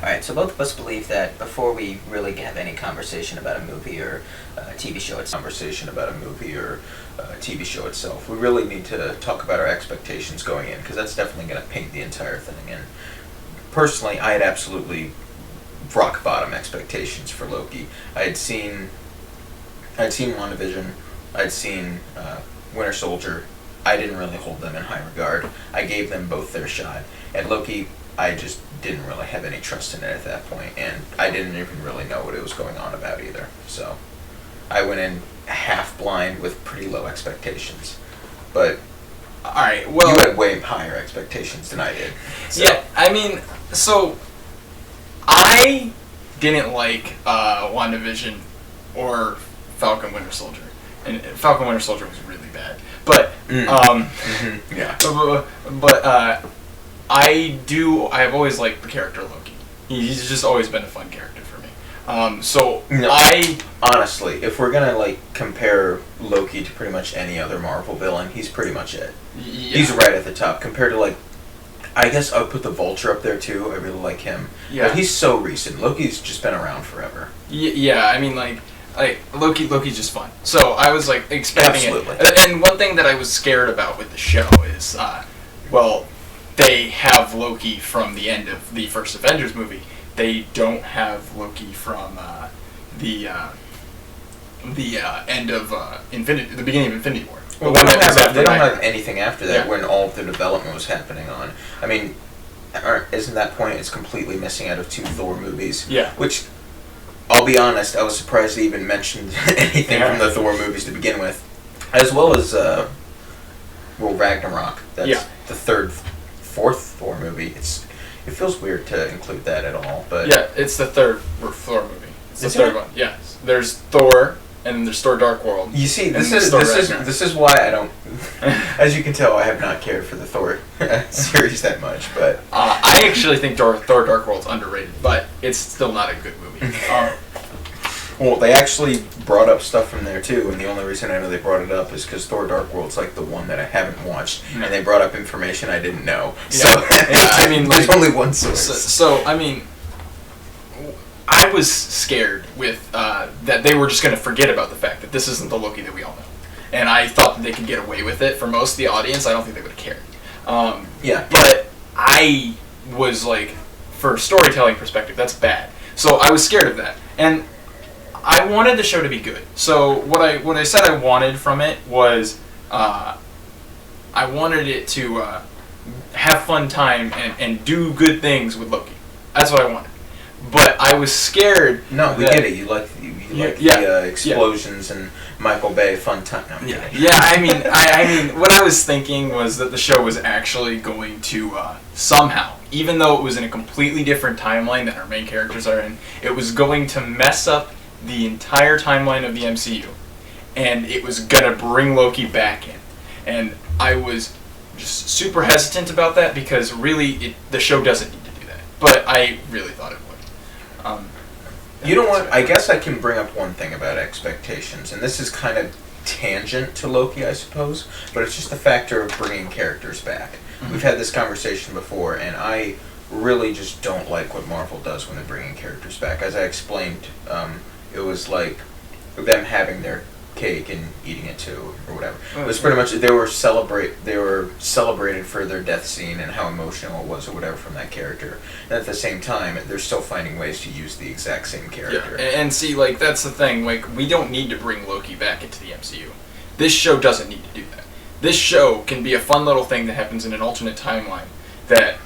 Alright, so both of us believe that before we really have any conversation about a movie or a TV show itself, we really need to talk about our expectations going in, because that's definitely going to paint the entire thing. And personally, I had absolutely rock bottom expectations for Loki. I'd seen WandaVision, I'd seen Winter Soldier. I didn't really hold them in high regard. I gave them both their shot. And Loki, I just didn't really have any trust in it at that point, and I didn't even really know what it was going on about either. So I went in half blind with pretty low expectations. But alright, well, you had way higher expectations than I did. So. Yeah, I mean, so I didn't like WandaVision or Falcon Winter Soldier. And Falcon Winter Soldier was really bad. But yeah. But I have always liked the character Loki. He's just always been a fun character for me. Honestly, if we're gonna compare Loki to pretty much any other Marvel villain, he's pretty much it. Yeah. He's right at the top compared to I guess I would put the Vulture up there too. I really like him. Yeah. But he's so recent. Loki's just been around forever. Yeah, I mean Loki's just fun. So I was expecting Absolutely. it. And one thing that I was scared about with the show is, they have Loki from the end of the first Avengers movie. They don't have Loki from the end of the beginning of Infinity War. Well, they don't have anything after that when all of the development was happening on. I mean, isn't that point it's completely missing out of 2 Thor movies? Yeah. Which, I'll be honest, I was surprised they even mentioned anything from the Thor movies to begin with. As well as, Ragnarok. That's the 4th Thor movie. It feels weird to include that at all, but... Yeah, it's the 3rd Thor movie. It's the 3rd one, yeah. There's Thor, and then there's Thor Dark World. You see, this is why I don't... As you can tell, I have not cared for the Thor series that much, but... I actually think Thor Dark World's underrated, but it's still not a good movie. Well, they actually brought up stuff from there too, and the only reason I know they brought it up is because Thor Dark World's the one that I haven't watched, and they brought up information I didn't know. So, I mean, there's only one source. So, I mean, I was scared with that they were just going to forget about the fact that this isn't the Loki that we all know. And I thought that they could get away with it. For most of the audience, I don't think they would have cared. But I was for storytelling perspective, that's bad. So I was scared of that. And I wanted the show to be good. So what I said I wanted from it was I wanted it to have fun time and do good things with Loki. That's what I wanted. But I was scared. No, we get it. You like the explosions and Michael Bay fun time. No, I mean, what I was thinking was that the show was actually going to somehow, even though it was in a completely different timeline that our main characters are in, it was going to mess up the entire timeline of the MCU, and it was gonna bring Loki back in. And I was just super hesitant about that because really, the show doesn't need to do that. But I really thought it would. You know what? I guess I can bring up one thing about expectations, and this is kind of tangent to Loki, I suppose, but it's just the factor of bringing characters back. Mm-hmm. We've had this conversation before, and I really just don't like what Marvel does when they're bringing characters back. As I explained, it was like them having their cake and eating it too, or whatever. It was pretty much they were celebrated for their death scene and how emotional it was, or whatever, from that character. And at the same time, they're still finding ways to use the exact same character. Yeah, and see, that's the thing. We don't need to bring Loki back into the MCU. This show doesn't need to do that. This show can be a fun little thing that happens in an alternate timeline that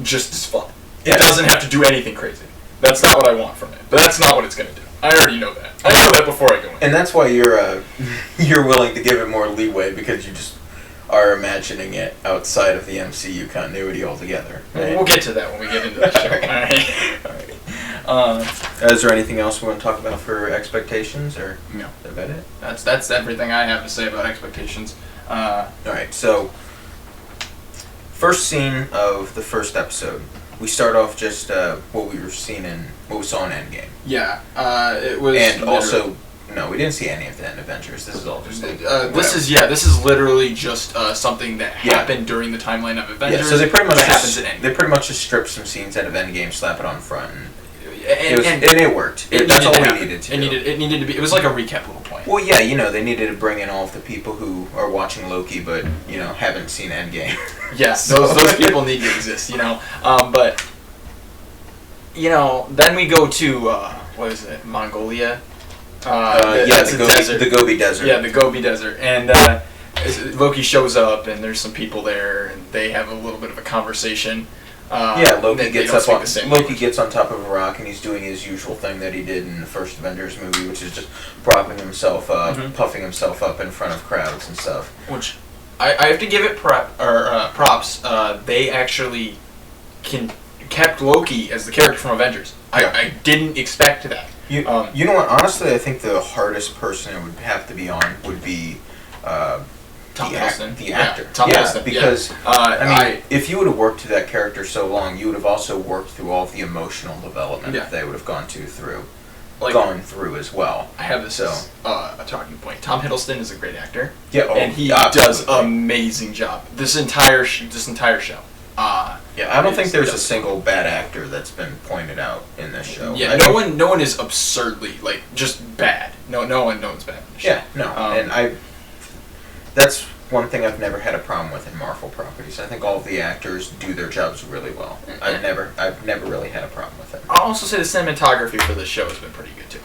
just is fun. It doesn't have to do anything crazy. That's not what I want from it. But that's not what it's going to do. I already know that. I know that before I go in. And that's why you're willing to give it more leeway, because you just are imagining it outside of the MCU continuity altogether. Right? We'll get to that when we get into the show. All right. Is there anything else we want to talk about for expectations, or no? Is that about it? That's everything I have to say about expectations. All right. So, first scene of the first episode. We start off just what we saw in Endgame. Yeah, it was. And also No, we didn't see any of the end Avengers. This is all just like, this is literally just something that happened during the timeline of Avengers. Yeah, so they pretty much happens in Endgame. They pretty much just stripped some scenes out of Endgame, slap it on front, and and it worked. That's all we needed to do. It needed to be. It was like a recap little point. Well, yeah, you know, they needed to bring in all of the people who are watching Loki, but you know, haven't seen Endgame. Yes, those people need to exist. You know, but you know, then we go to what is it, Mongolia? The Gobi Desert. Yeah, the Gobi Desert, and Loki shows up, and there's some people there, and they have a little bit of a conversation. Loki gets on top of a rock, and he's doing his usual thing that he did in the first Avengers movie, which is just propping himself up, puffing himself up in front of crowds and stuff. Which I have to give it props. They actually kept Loki as the character from Avengers. I didn't expect that. You know what? Honestly, I think the hardest person it would have to be on would be Tom Hiddleston. The actor. Tom Hiddleston. Because, I mean, if you would have worked to that character so long, you would have also worked through all of the emotional development that they would have gone through as well. I have this as a talking point. Tom Hiddleston is a great actor. Yeah, and he does amazing job. This entire show. I don't think there's a single bad actor that's been pointed out in this show. Yeah, no one is absurdly just bad. No one's bad in the show. Yeah, no, and that's one thing I've never had a problem with in Marvel properties. I think all of the actors do their jobs really well. I've never really had a problem with it. I'll also say the cinematography for this show has been pretty good too.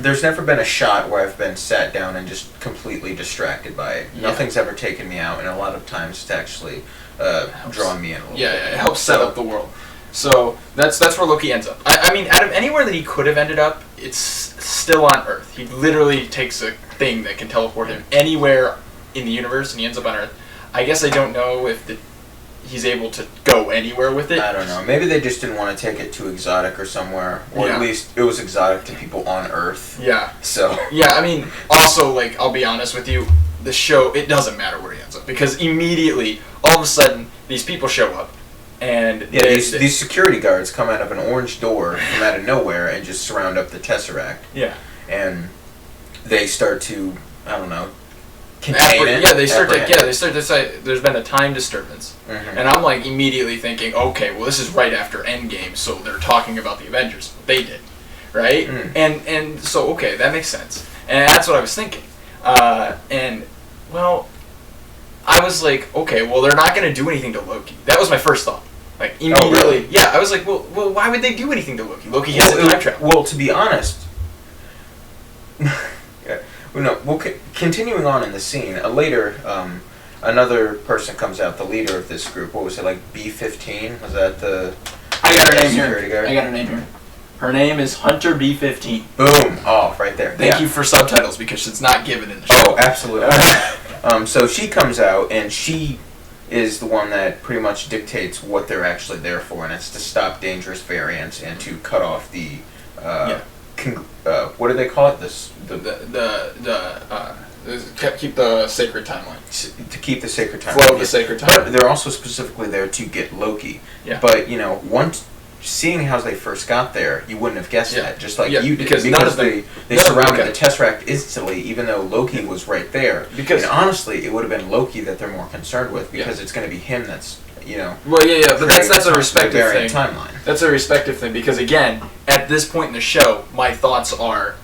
There's never been a shot where I've been sat down and just completely distracted by it. Yeah. Nothing's ever taken me out, and a lot of times it's actually drawn me in a little bit. Yeah, it helps set up the world. So that's where Loki ends up. I mean, out of anywhere that he could have ended up, it's still on Earth. He literally takes a thing that can teleport him anywhere in the universe, and he ends up on Earth. I guess I don't know if he's able to go anywhere with it. I don't know. Maybe they just didn't want to take it too exotic or somewhere, or at least it was exotic to people on Earth. Yeah. So. Yeah, I mean, also, I'll be honest with you, the show, it doesn't matter where he ends up, because immediately, all of a sudden, these people show up, and these security guards come out of an orange door from out of nowhere and just surround up the Tesseract. Yeah. And they start to, I don't know, contain it. Yeah, they start to say there's been a time disturbance. Mm-hmm. And I'm immediately thinking, okay, well this is right after Endgame, so they're talking about the Avengers. They did. Right? Mm. And so okay, that makes sense. And that's what I was thinking. And well, I was like, okay, well they're not gonna do anything to Loki. That was my first thought. Immediately. Oh, really? Yeah, I was like, well why would they do anything to Loki? Loki has a time travel. Well, to be honest, continuing on in the scene, later, another person comes out, the leader of this group. What was it, B-15? Was that the... I got her name here. Her name is Hunter B-15. Boom! Oh, right there. Thank you for subtitles, because it's not given in the show. Oh, absolutely. So she comes out, and she is the one that pretty much dictates what they're actually there for, and it's to stop dangerous variants and to cut off the... what do they call it? Keep the sacred timeline. To keep the sacred timeline. Flow of the sacred timeline. But they're also specifically there to get Loki. Yeah. But seeing how they first got there, you wouldn't have guessed that. Just like you did, because they surrounded the Tesseract instantly, even though Loki was right there. And honestly, it would have been Loki that they're more concerned with, because it's going to be him that's. Well, yeah, but that's a respective thing. Timeline. That's a respective thing, because again, at this point in the show, my thoughts are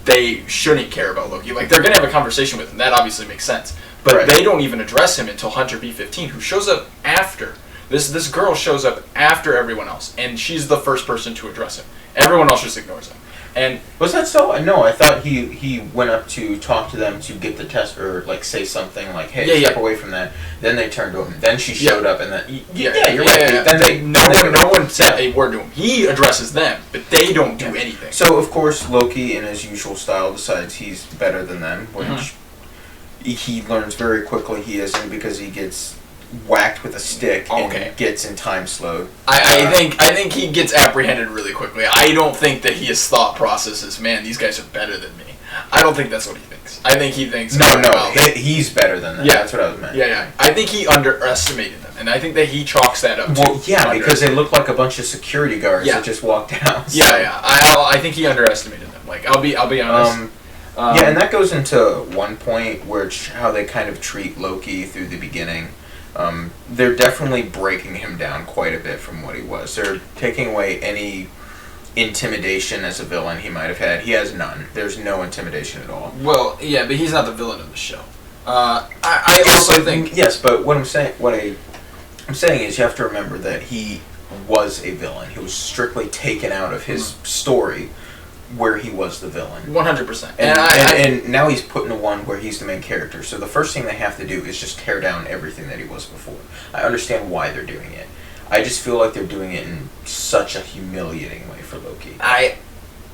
they shouldn't care about Loki. They're gonna have a conversation with him. That obviously makes sense, but they don't even address him until Hunter B-15, who shows up after. This girl shows up after everyone else, and she's the first person to address him. Everyone else just ignores him. And was that so? No, I thought he went up to talk to them to get the test, or say something hey, step away from that. Then they turned to him. Then she showed up, and then you're right. Then no one said a word to him. He addresses them, but they don't do anything. So of course Loki, in his usual style, decides he's better than them, which he learns very quickly he isn't, because he gets whacked with a stick and gets in time slowed. I think he gets apprehended really quickly. I don't think that his thought process is, man, these guys are better than me. I don't think that's what he thinks. thinks. I think he thinks. He's better than that. Yeah, that's what I was meant. Yeah. I think he underestimated them, and I think that he chalks that up. Well, yeah, because they look like a bunch of security guards that just walked out. So. Yeah. I think he underestimated them. Like, I'll be honest. And that goes into one point, how they kind of treat Loki through the beginning. They're definitely breaking him down quite a bit from what he was. They're taking away any intimidation as a villain he might have had. He has none. There's no intimidation at all. Well, yeah, but he's not the villain of the show. I also think... Yes, but what I'm saying is you have to remember that he was a villain. He was strictly taken out of his story where he was the villain. 100%. And now he's put into one where he's the main character. So the first thing they have to do is just tear down everything that he was before. I understand why they're doing it. I just feel like they're doing it in such a humiliating way for Loki. As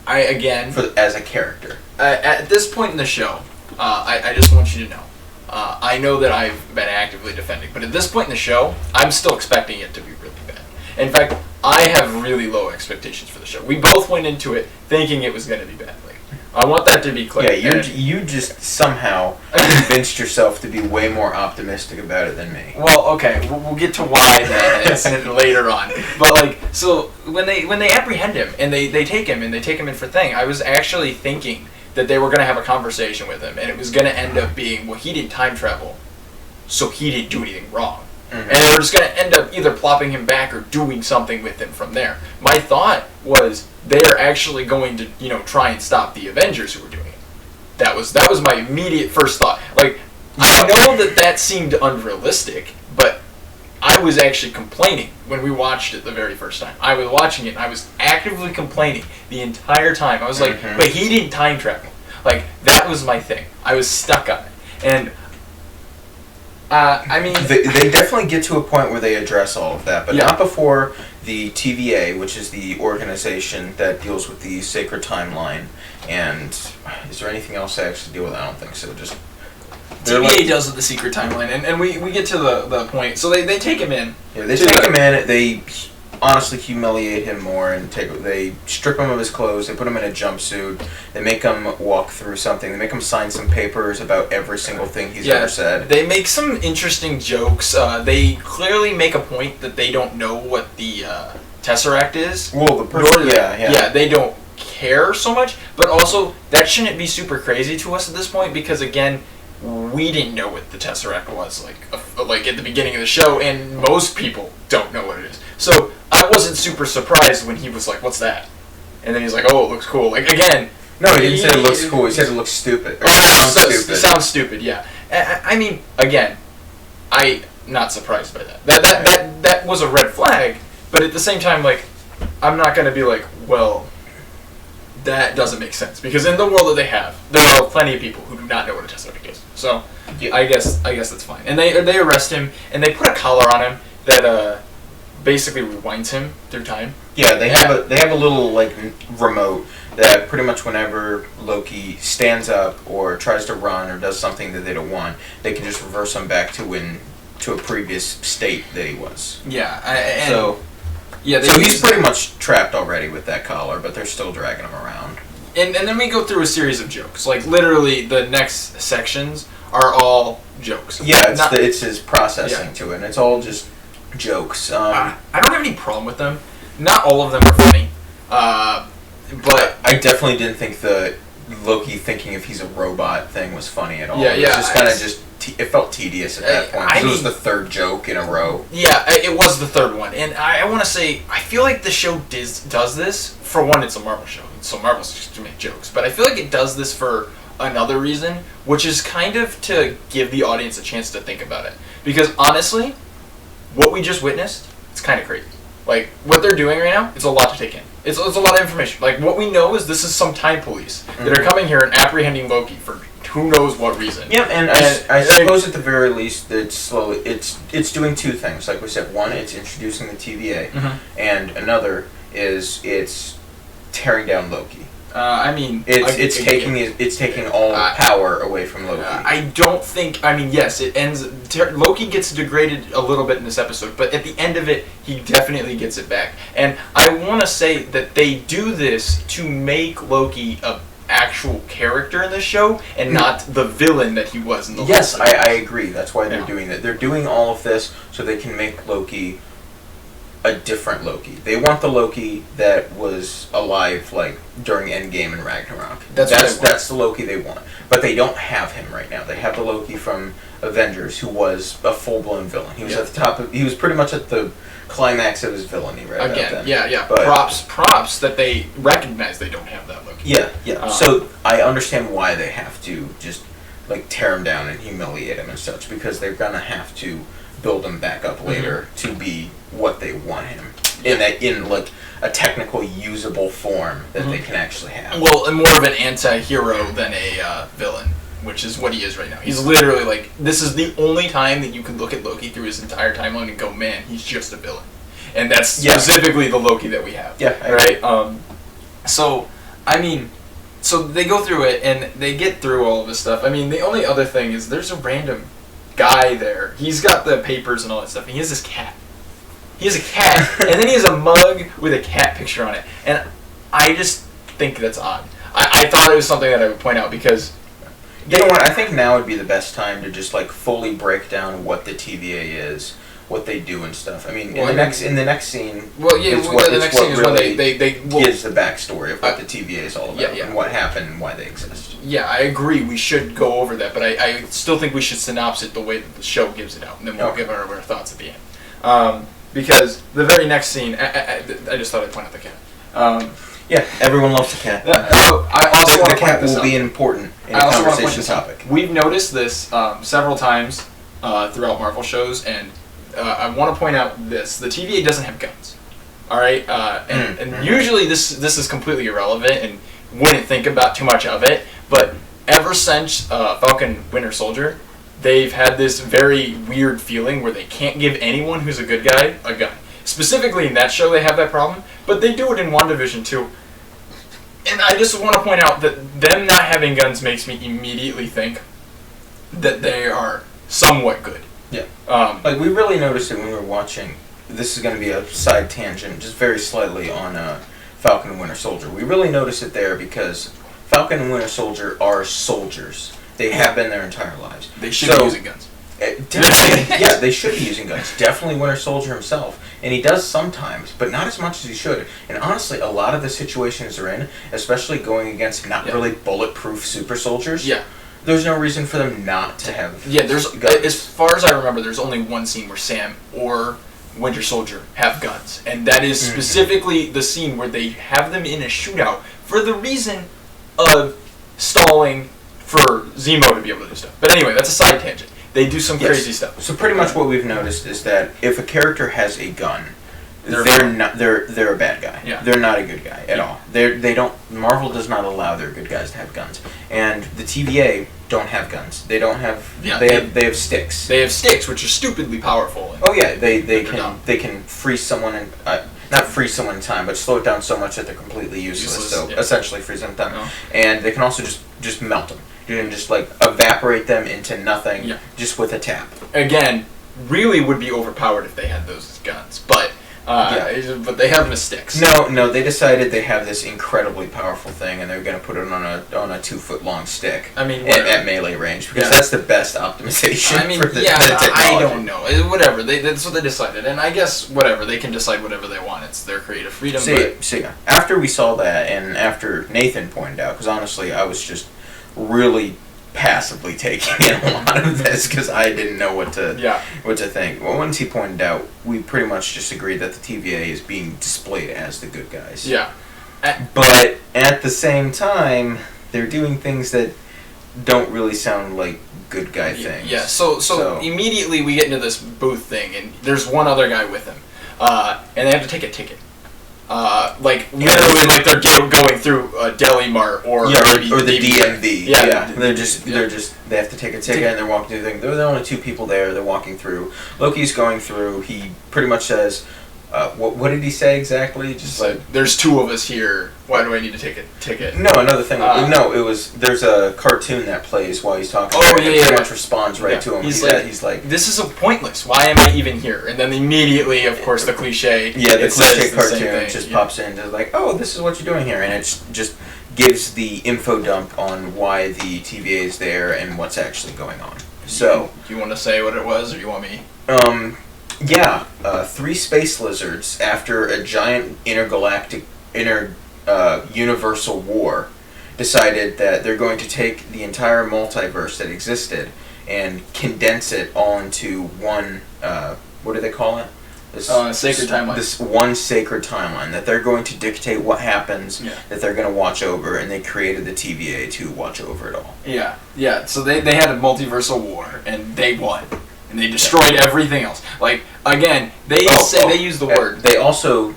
a character. At this point in the show, I just want you to know, I know that I've been actively defending, but at this point in the show, I'm still expecting it to be really bad. In fact, I have really low expectations for the show. We both went into it thinking it was going to be bad. Like, I want that to be clear. Yeah, you just somehow convinced yourself to be way more optimistic about it than me. Well, okay, we'll get to why that is later on. But like, so when they apprehend him and they take him in for thing, I was actually thinking that they were going to have a conversation with him, and it was going to end up being, well, he didn't time travel, so he didn't do anything wrong. Mm-hmm. And they were just going to end up either plopping him back or doing something with him from there. My thought was they're actually going to, try and stop the Avengers who were doing it. That was my immediate first thought. Like, I know that seemed unrealistic, but I was actually complaining when we watched it the very first time. I was watching it, and I was actively complaining the entire time. I was like, but he didn't time travel. Like, that was my thing. I was stuck on it. And they definitely get to a point where they address all of that, but not before the TVA, which is the organization that deals with the sacred timeline. And is there anything else they actually deal with? I don't think so. Just TVA deals with the secret timeline, and we get to the point. So they take him in. Yeah, they take him in. They honestly humiliate him more, and they strip him of his clothes. They put him in a jumpsuit. They make him walk through something. They make him sign some papers about every single thing he's ever said. They make some interesting jokes. They clearly make a point that they don't know what the Tesseract is. Well, the person, yeah, they don't care so much. But also, that shouldn't be super crazy to us at this point because again, we didn't know what the Tesseract was like at the beginning of the show, and most people don't know what it is. So I wasn't super surprised when he was like, "What's that?" And then he's like, "Oh, it looks cool." Like again, no, he didn't say it looks cool. He said it looks stupid. Or it sounds stupid. Yeah. I mean, again, I'm not surprised by that. That was a red flag. But at the same time, like, I'm not gonna be like, well, that doesn't make sense because in the world that they have, there are plenty of people who do not know what a Tesseract is. So I guess that's fine. And they arrest him and they put a collar on him that basically rewinds him through time. Yeah, they have a little like remote that pretty much whenever Loki stands up or tries to run or does something that they don't want, they can just reverse him back to a previous state that he was. Yeah, so he's pretty much trapped already with that collar, but they're still dragging him around. And then we go through a series of jokes. Like literally, the next sections are all jokes. Yeah, it's his processing to it, and it's all just jokes. I don't have any problem with them. Not all of them are funny, but I definitely didn't think the Loki thinking if he's a robot thing was funny at all. Yeah, it was just kind of it felt tedious at that point. It was the third joke in a row. Yeah, it was the third one, and I want to say I feel like the show does this. For one, it's a Marvel show, so Marvel's just to make jokes. But I feel like it does this for another reason, which is kind of to give the audience a chance to think about it. Because honestly, what we just witnessed, it's kind of crazy. Like, what they're doing right now, it's a lot to take in. It's a lot of information. Like, what we know is this is some time police that are coming here and apprehending Loki for who knows what reason. Yeah, and I suppose at the very least, it's doing two things. Like we said, one, it's introducing the TVA, and another is it's tearing down Loki. It's taking all power away from Loki. I don't think. I mean, yes, it ends. Loki gets degraded a little bit in this episode, but at the end of it, he definitely gets it back. And I want to say that they do this to make Loki a actual character in the show and not the villain that he was in the Yes, last I agree. That's why they're doing that. They're doing all of this so they can make Loki a different Loki. They want the Loki that was alive like during Endgame and Ragnarok. That's the Loki they want. But they don't have him right now. They have the Loki from Avengers who was a full-blown villain. He was at the top of, he was pretty much at the climax of his villainy right Again, then. yeah. But, props that they recognize they don't have that Loki. Yeah. So I understand why they have to just like tear him down and humiliate him and such, because they're gonna have to build him back up later to be what they want him in like a technical usable form that they can actually have. Well, and more of an anti-hero than a villain, which is what he is right now. He's literally like, this is the only time that you can look at Loki through his entire timeline and go, man, he's just a villain. And that's specifically the Loki that we have. Yeah, right? So, I mean, so they go through it and they get through all of this stuff. I mean, the only other thing is there's a random guy there. He's got the papers and all that stuff, and he has this cat. He has a cat, and then he has a mug with a cat picture on it. And I just think that's odd. I thought it was something that I would point out because... You know what, I think now would be the best time to just like fully break down what the TVA is, what they do and stuff. I mean, in the next scene, the next scene is when they gives the backstory of what the TVA is all about and what happened and why they exist. Yeah, I agree. We should go over that, but I still think we should synopse it the way that the show gives it out, and then we'll give our thoughts at the end. Because the very next scene, I just thought I'd point out the cat. Everyone loves the cat. I also want to point this out. The cat will be important in a conversation topic. We've noticed this several times throughout Marvel shows, and I want to point out this. The TVA doesn't have guns. All right? And usually this is completely irrelevant and wouldn't think about too much of it, but ever since Falcon Winter Soldier, they've had this very weird feeling where they can't give anyone who's a good guy a gun. Specifically in that show, they have that problem, but they do it in WandaVision too. And I just want to point out that them not having guns makes me immediately think that they are somewhat good. Yeah. Like, we really noticed it when we were watching. This is going to be a side tangent, just very slightly, on Falcon and Winter Soldier. We really noticed it there because Falcon and Winter Soldier are soldiers. They have been their entire lives. They should be using guns. Definitely, they should be using guns. Definitely Winter Soldier himself. And he does sometimes, but not as much as he should. And honestly, a lot of the situations they're in, especially going against not really bulletproof super soldiers, there's no reason for them not to have there's guns. As far as I remember, there's only one scene where Sam or Winter Soldier have guns. And that is specifically the scene where they have them in a shootout for the reason of stalling for Zemo to be able to do stuff. But anyway, that's a side tangent. They do some crazy stuff. So pretty much what we've noticed is that if a character has a gun, they're a bad guy. Yeah. They're not a good guy at all. They don't. Marvel does not allow their good guys to have guns, and the TVA don't have guns. They don't have. They have sticks. They have sticks, which are stupidly powerful. They can freeze someone and not freeze someone in time, but slow it down so much that they're completely useless. So essentially freeze them in time, and they can also just melt them. You can just like evaporate them into nothing just with a tap. Again, really would be overpowered if they had those guns, but they have them as sticks. No, they decided they have this incredibly powerful thing, and they're going to put it on a 2-foot-long stick. I mean, at melee range, because that's the best optimization. I mean, for the technology. I don't know. Whatever, that's what they decided, and I guess whatever, they can decide whatever they want. It's their creative freedom. After we saw that, and after Nathan pointed out, because honestly, I was just really passively taking in a lot of this because I didn't know what to think. Well, once he pointed out, we pretty much just agreed that the TVA is being displayed as the good guys. Yeah. But at the same time, they're doing things that don't really sound like good guy things. Yeah. So immediately we get into this booth thing, and there's one other guy with him, and they have to take a ticket. Literally, like they're going through a deli mart or the DMV. Yeah. They have to take a ticket and they're walking through the thing. There are only two people there. They're walking through. Loki's going through. He pretty much says, what did he say exactly? Just like, there's two of us here. Why do I need to take a ticket? No, another thing. There's a cartoon that plays while he's talking. Pretty much responds right to him. He's like, this is pointless. Why am I even here? And then immediately, of course, the cliche. Yeah, the cliche cartoon just pops in. It's like, oh, this is what you're doing here, and it's just gives the info dump on why the TVA is there and what's actually going on. So, do you want to say what it was, or you want me? Yeah, 3 space lizards, after a giant universal war, decided that they're going to take the entire multiverse that existed and condense it all into one, what do they call it? Sacred timeline. This one sacred timeline that they're going to dictate what happens, that they're going to watch over, and they created the TVA to watch over it all. Yeah. So they had a multiversal war, and they won. And they destroyed everything else. Like, again, they use the word. They also,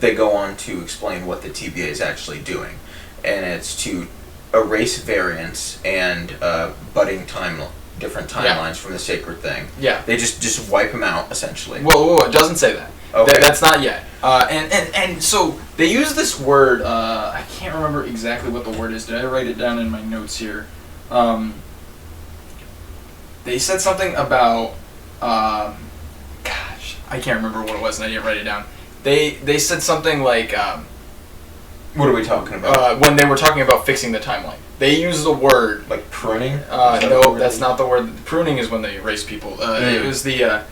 they go on to explain what the TVA is actually doing. And it's to erase variants and budding different timelines from the sacred thing. Yeah. They just wipe them out, essentially. Whoa, it doesn't say that. Okay. That's not yet. And so they use this word, I can't remember exactly what the word is. Did I write it down in my notes here? They said something about, I can't remember what it was, and I didn't write it down. They said something like, what are we talking about? When they were talking about fixing the timeline. They use the word... Like pruning? No, that's not the word. Pruning is when they erase people. It was the...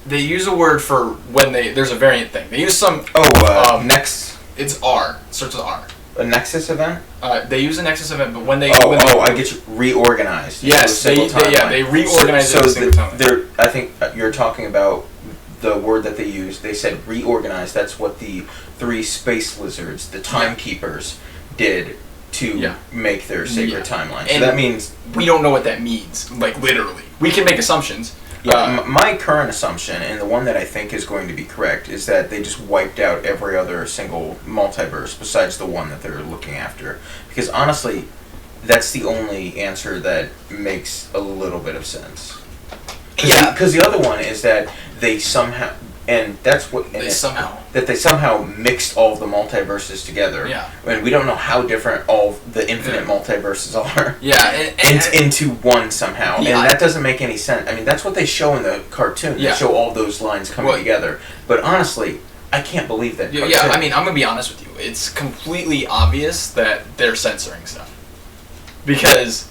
they use a word for when there's a variant thing. They use some... Next... It's R. It starts with R. A Nexus event? They use a Nexus event, but when they... I get you. Reorganized. Yes, they reorganized so it as a single timeline. I think you're talking about the word that they used. They said reorganized. That's what the 3 space lizards, the timekeepers, did to make their sacred timeline. So that means... We don't know what that means, like, literally. We can make assumptions. Yeah, my current assumption, and the one that I think is going to be correct, is that they just wiped out every other single multiverse besides the one that they're looking after. Because honestly, that's the only answer that makes a little bit of sense. Because the other one is that they somehow... And that's what... They somehow mixed all of the multiverses together. Yeah. And we don't know how different all the infinite multiverses are. Yeah. Into one somehow. Yeah, And that doesn't make any sense. I mean, that's what they show in the cartoon. Yeah. They show all those lines coming together. But honestly, I can't believe that cartoon. Yeah, I mean, I'm going to be honest with you. It's completely obvious that they're censoring stuff. Because,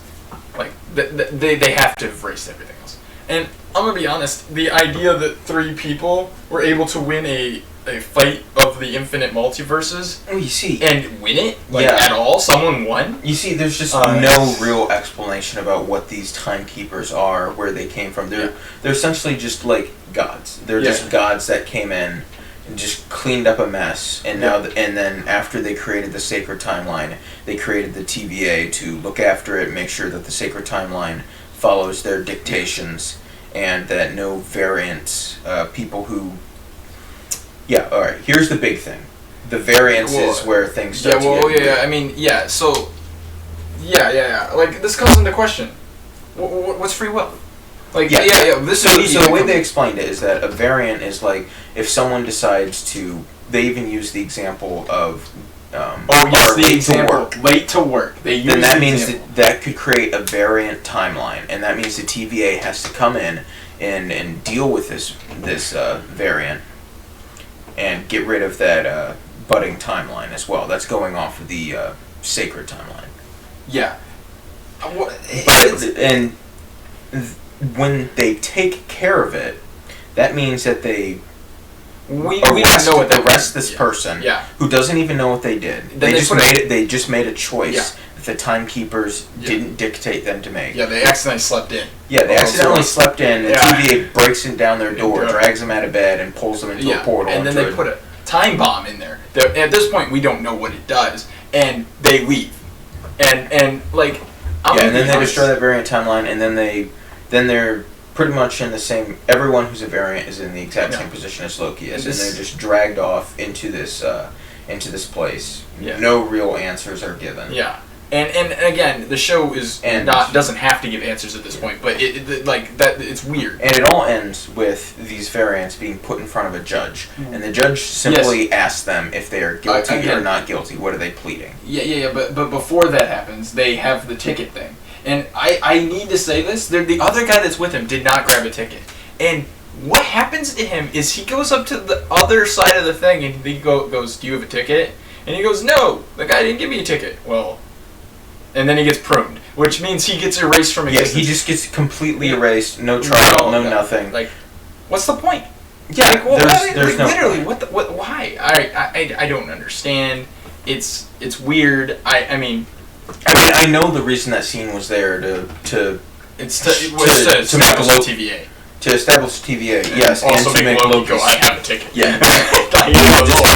like, they have to have erased everything else. And I'm going to be honest, the idea that 3 people were able to win a fight of the infinite multiverses and win it, at all, someone won? You see, there's just no real explanation about what these timekeepers are, where they came from. They're essentially just like gods. They're just gods that came in and just cleaned up a mess, and and then after they created the sacred timeline, they created the TVA to look after it, make sure that the sacred timeline follows their dictations, and that no variants, people who... Yeah, alright, here's the big thing. The variance is where things start to get weird. I mean, so... Yeah. Like, this comes into question. What's free will? Like, this is... So the way they explained it is that a variant is like, if someone decides to... They even use the example of... late to work. Then that means that could create a variant timeline, and that means the TVA has to come in and deal with this variant and get rid of that budding timeline as well. That's going off of the sacred timeline. Yeah. And when they take care of it, that means that they... We don't know what arrest this person who doesn't even know what they did. They just made a choice that the timekeepers didn't dictate them to make. Yeah, they accidentally slept in. Yeah, they accidentally slept in. The TVA breaks in down their door, drags them out of bed, and pulls them into a portal. And then they put a time bomb in there. At this point, we don't know what it does, and they leave. And like, and then they destroy that variant timeline, and then they're pretty much in the same... Everyone who's a variant is in the exact same position as Loki is, and they're just dragged off into this place. Yeah. No real answers are given. Yeah. And again, the show doesn't have to give answers at this point, but it's weird. And it all ends with these variants being put in front of a judge, and the judge simply asks them if they are guilty or not guilty. What are they pleading? Yeah. But before that happens, they have the ticket thing. And I need to say this, the other guy that's with him did not grab a ticket. And what happens to him is he goes up to the other side of the thing and he goes, "Do you have a ticket?" And he goes, no, the guy didn't give me a ticket. Well, and then he gets pruned, which means he gets erased from existence. Yeah, he just gets completely erased. No trial, no nothing. Like, what's the point? Yeah, like, well, there's no literally, point. why? I don't understand. It's weird. I mean, I know the reason that scene was there to establish TVA. To establish TVA, yes, also and to make Loki go, Loki's, I have a ticket. Yeah.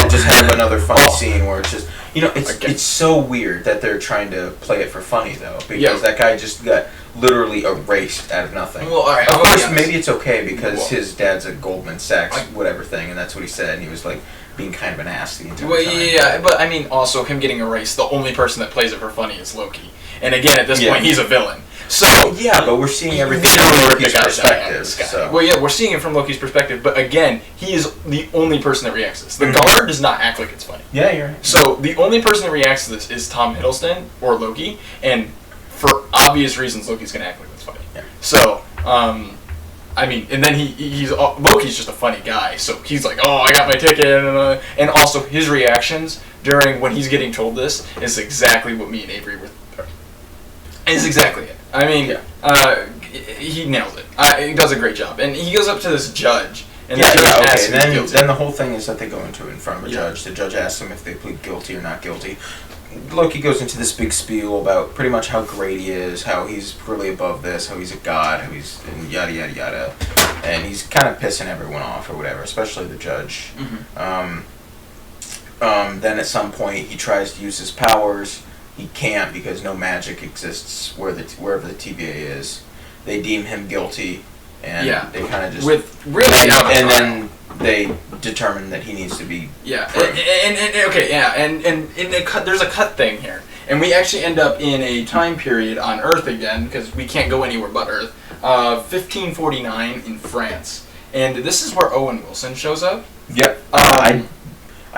just have another funny scene where it's just, it's so weird that they're trying to play it for funny though, because that guy just got literally erased out of nothing. Well, all right, of course, maybe it's okay because his dad's a Goldman Sachs whatever thing, and that's what he said, and he was like being kind of an ass the entire time. Yeah, but I mean, also him getting erased. The only person that plays it for funny is Loki, and again, at this point, he's a villain. So yeah, but we're seeing everything from Loki's perspective. So. Well, yeah, we're seeing it from Loki's perspective, but again, he is the only person that reacts to this. The guard does not act like it's funny. Yeah, you're right. So the only person that reacts to this is Tom Hiddleston or Loki, and for obvious reasons, Loki's gonna act like it's funny. Yeah. So, I mean, and then he's Loki's just a funny guy, so he's like, oh, I got my ticket, and also his reactions during when he's getting told this is exactly what me and Avery were. Is exactly it. I mean, he nails it. He does a great job, and he goes up to this judge, and the judge asks him if he's guilty. Then the whole thing is that they go into it in front of a judge. The judge asks them if they plead guilty or not guilty. Loki goes into this big spiel about pretty much how great he is, how he's really above this, how he's a god, how he's and yada yada yada, and he's kind of pissing everyone off or whatever, especially the judge. Mm-hmm. Then at some point he tries to use his powers. He can't because no magic exists wherever the TVA is. They deem him guilty, and they kind of just and then they determine that he needs to be there's a cut thing here, and we actually end up in a time period on Earth again because we can't go anywhere but Earth. 1549 in France, and this is where Owen Wilson shows up. Yep. I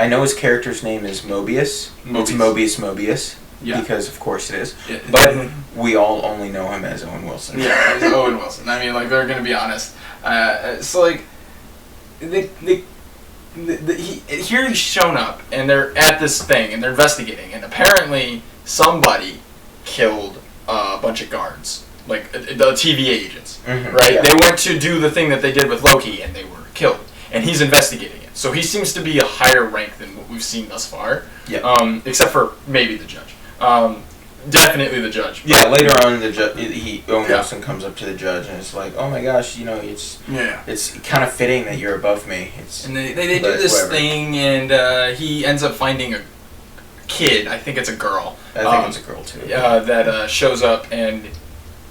know his character's name is Mobius. It's Mobius. Yeah. Because of course it is. Yeah. But we all only know him as Owen Wilson. Yeah, he's Owen Wilson. I mean, like, they're gonna be honest. So like, here he's shown up, and they're at this thing, and they're investigating, and apparently somebody killed a bunch of guards, like the TVA agents, right? Yeah. They went to do the thing that they did with Loki, and they were killed, and he's investigating it. So he seems to be a higher rank than what we've seen thus far. Yeah. Except for maybe the judge. Definitely the judge. Yeah, later on, Owen Wilson comes up to the judge and it's like, oh my gosh, it's kind of fitting that you're above me. And they do this thing, and he ends up finding a kid. I think it's a girl. I think it's a girl too. That shows up, and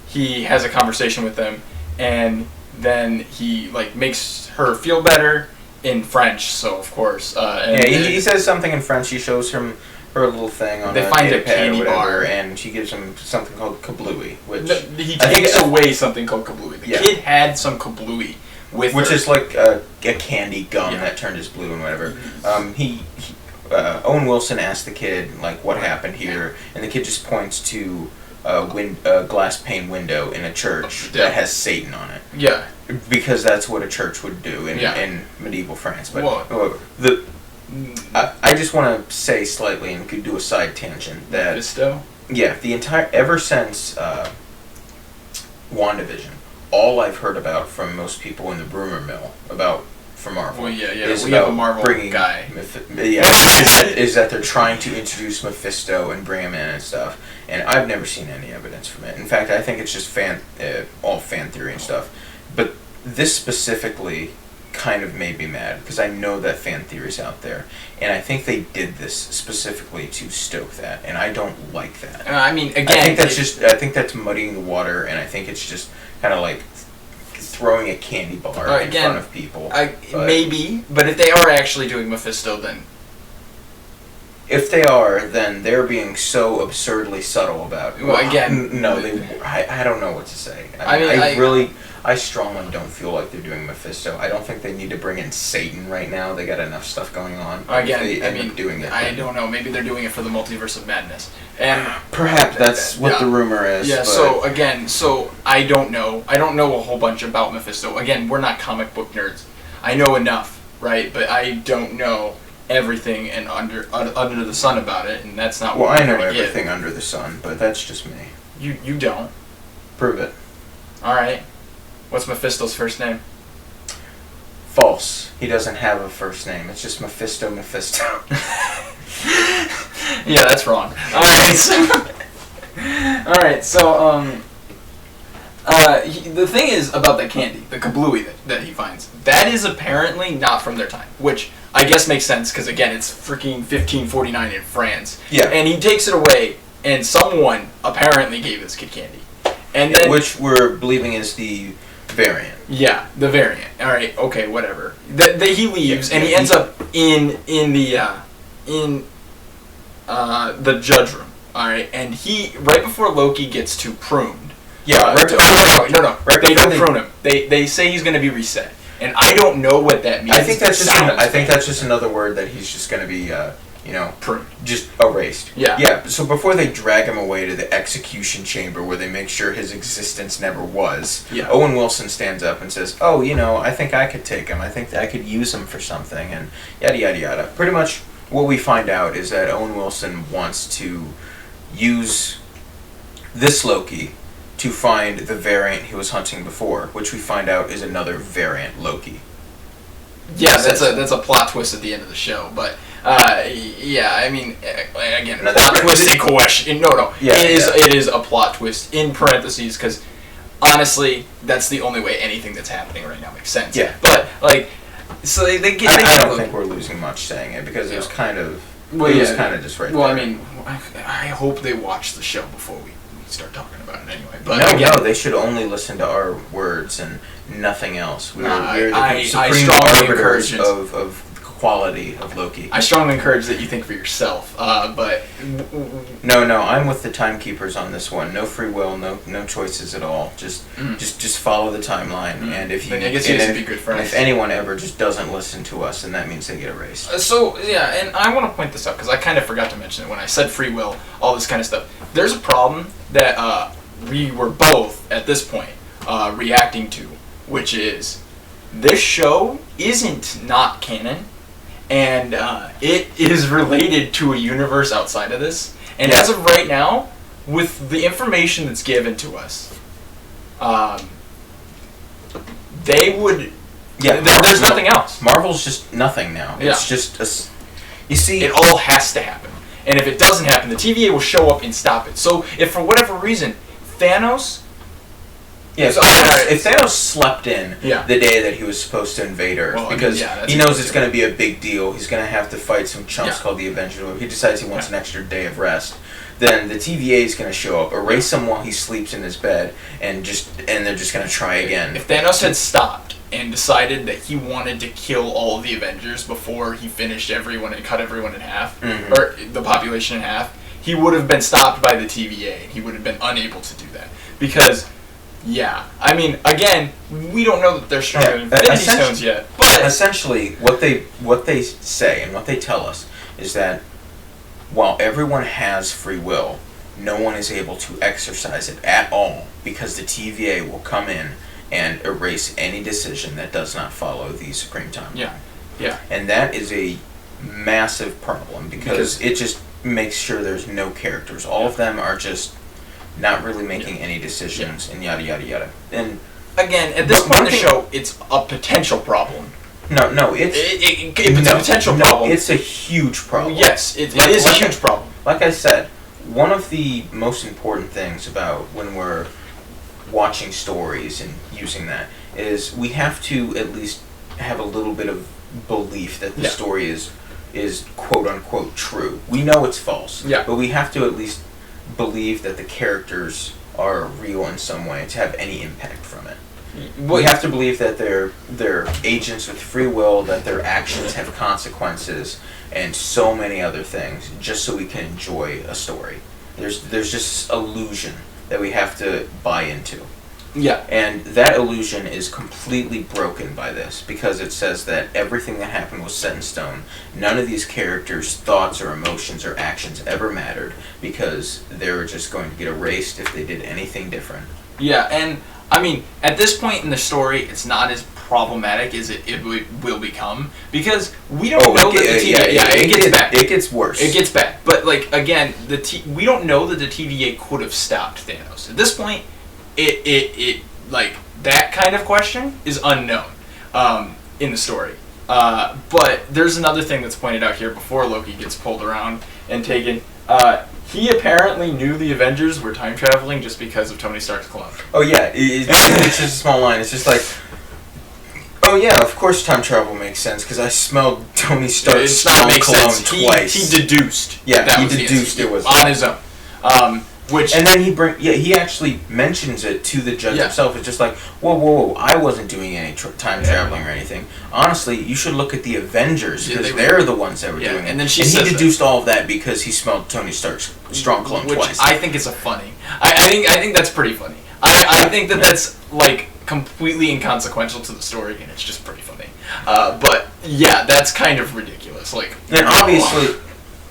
he has a conversation with them, and then he makes her feel better in French. So of course, he says something in French. He shows him her little thing on they find a candy bar, and she gives him something called kablooey, which he takes away something called kablooey. The kid had some kablooey with which is like a candy gum that turned his blue and whatever. Owen Wilson asked the kid what happened here, and the kid just points to a glass pane window in a church that has Satan on it. Yeah, because that's what a church would do in medieval France. But I just want to say slightly, and could do a side tangent, that Mephisto? Yeah, ever since WandaVision, all I've heard about from most people in the rumor mill for Marvel is we have a Marvel guy. Is that they're trying to introduce Mephisto and bring him in and stuff, and I've never seen any evidence from it. In fact, I think it's just all fan theory and stuff. But this specifically kind of made me mad because I know that fan theory's out there, and I think they did this specifically to stoke that, and I don't like that. I mean, again, I think that's muddying the water, and I think it's just kind of like throwing a candy bar in front of people. Maybe, but if they are actually doing Mephisto, then if they are, then they're being so absurdly subtle about it. Well, again, I don't know what to say. I strongly don't feel like they're doing Mephisto. I don't think they need to bring in Satan right now. They got enough stuff going on. Again, doing it. I don't know. Maybe they're doing it for the multiverse of madness, and perhaps that's what the rumor is. Yeah. So I don't know. I don't know a whole bunch about Mephisto. Again, we're not comic book nerds. I know enough, right? But I don't know everything and under the sun about it, and that's not Well, what I know we're gonna everything get. under the sun, but that's just me. You don't. Prove it. All right. What's Mephisto's first name? False. He doesn't have a first name. It's just Mephisto. Yeah, that's wrong. All right. So, the thing is about that candy, the kablooey that he finds, that is apparently not from their time, which I guess makes sense because again, it's freaking 1549 in France. Yeah. And he takes it away, and someone apparently gave this kid candy, and then which we're believing is the variant. yeah, the variant. All right, okay, whatever. He leaves, and he ends up in the judge room. All right, and he right before Loki gets too pruned. Yeah. No. Right, they don't prune him. They say he's going to be reset, and I don't know what that means. I think that's just another word that he's just going to be pruned, just erased. Yeah. Yeah. So before they drag him away to the execution chamber where they make sure his existence never was, Yeah. Owen Wilson stands up and says, "Oh, I think I could take him. I think that I could use him for something," and yada yada yada. Pretty much what we find out is that Owen Wilson wants to use this Loki to find the variant he was hunting before, which we find out is another variant Loki. Yeah, that's a plot twist at the end of the show, but yeah, I mean, again, plot twist in question. No, Yeah, it is a plot twist in parentheses because honestly, that's the only way anything that's happening right now makes sense. Yeah, but so they get. I don't think we're losing much saying it because it was kind of. Well, it was kind of just right there. Well, I mean, I hope they watch the show before we start talking about it anyway. But no, they should only listen to our words and nothing else. We're the supreme strongly arbiters encourage of quality of Loki. I strongly encourage that you think for yourself. But no, I'm with the timekeepers on this one. No free will, no choices at all. Just follow the timeline. And if then I guess you should be good friends. If anyone ever just doesn't listen to us, then that means they get erased. So yeah, and I want to point this out because I kind of forgot to mention it when I said free will, all this kind of stuff. There's a problem that we were both at this point reacting to, which is this show isn't not canon. And it is related to a universe outside of this. And as of right now, with the information that's given to us, they would... Yeah, there's nothing else. Marvel's just nothing now. It's just you see... It all has to happen. And if it doesn't happen, the TVA will show up and stop it. So if for whatever reason, Thanos... Yeah, so if Thanos slept in the day that he was supposed to invade Earth, because he knows it's going to be a big deal, he's going to have to fight some chumps called the Avengers, he decides he wants an extra day of rest, then the TVA is going to show up, erase him while he sleeps in his bed, and they're just going to try again. If Thanos had stopped and decided that he wanted to kill all of the Avengers before he finished everyone and cut everyone in half, or the population in half, he would have been stopped by the TVA, and he would have been unable to do that. Because... yeah, I mean, again, we don't know that they're stronger than Infinity Stones yet, but essentially, what they say and what they tell us is that while everyone has free will, no one is able to exercise it at all because the TVA will come in and erase any decision that does not follow the Supreme Timeline. Yeah. And that is a massive problem because it just makes sure there's no characters. All of them are just not really making any decisions and yada yada yada. And again, at this point in the show, it's a potential problem. No, it's a potential problem. It's a huge problem. Yes, it is a huge problem. Like I said, one of the most important things about when we're watching stories and using that is we have to at least have a little bit of belief that the story is quote unquote true. We know it's false, but we have to at least believe that the characters are real in some way to have any impact from it. We have to believe that they're agents with free will, that their actions have consequences, and so many other things, just so we can enjoy a story. There's just this illusion that we have to buy into. Yeah. And that illusion is completely broken by this, because it says that everything that happened was set in stone. None of these characters' thoughts or emotions or actions ever mattered, because they were just going to get erased if they did anything different. Yeah, and I mean, at this point in the story, it's not as problematic as it will become, because we don't know that the TVA... it gets bad. It gets worse. It gets bad. But, like, again, we don't know that the TVA could have stopped Thanos. At this point, it like, that kind of question is unknown in the story. But there's another thing that's pointed out here before Loki gets pulled around and taken. He apparently knew the Avengers were time traveling just because of Tony Stark's clone. Oh yeah, it's just a small line. It's just like, oh yeah, of course time travel makes sense because I smelled Tony Stark's strong cologne twice. He deduced. Yeah, that he was deduced it was on his own. And then he actually mentions it to the judge himself. It's just like, whoa, I wasn't doing any time traveling or anything. Honestly, you should look at the Avengers because they're the ones that were doing it. And then he deduced all of that because he smelled Tony Stark's strong clone twice. I think it's a funny. I think that's pretty funny. I think that's like completely inconsequential to the story, and it's just pretty funny. But yeah, that's kind of ridiculous. Like,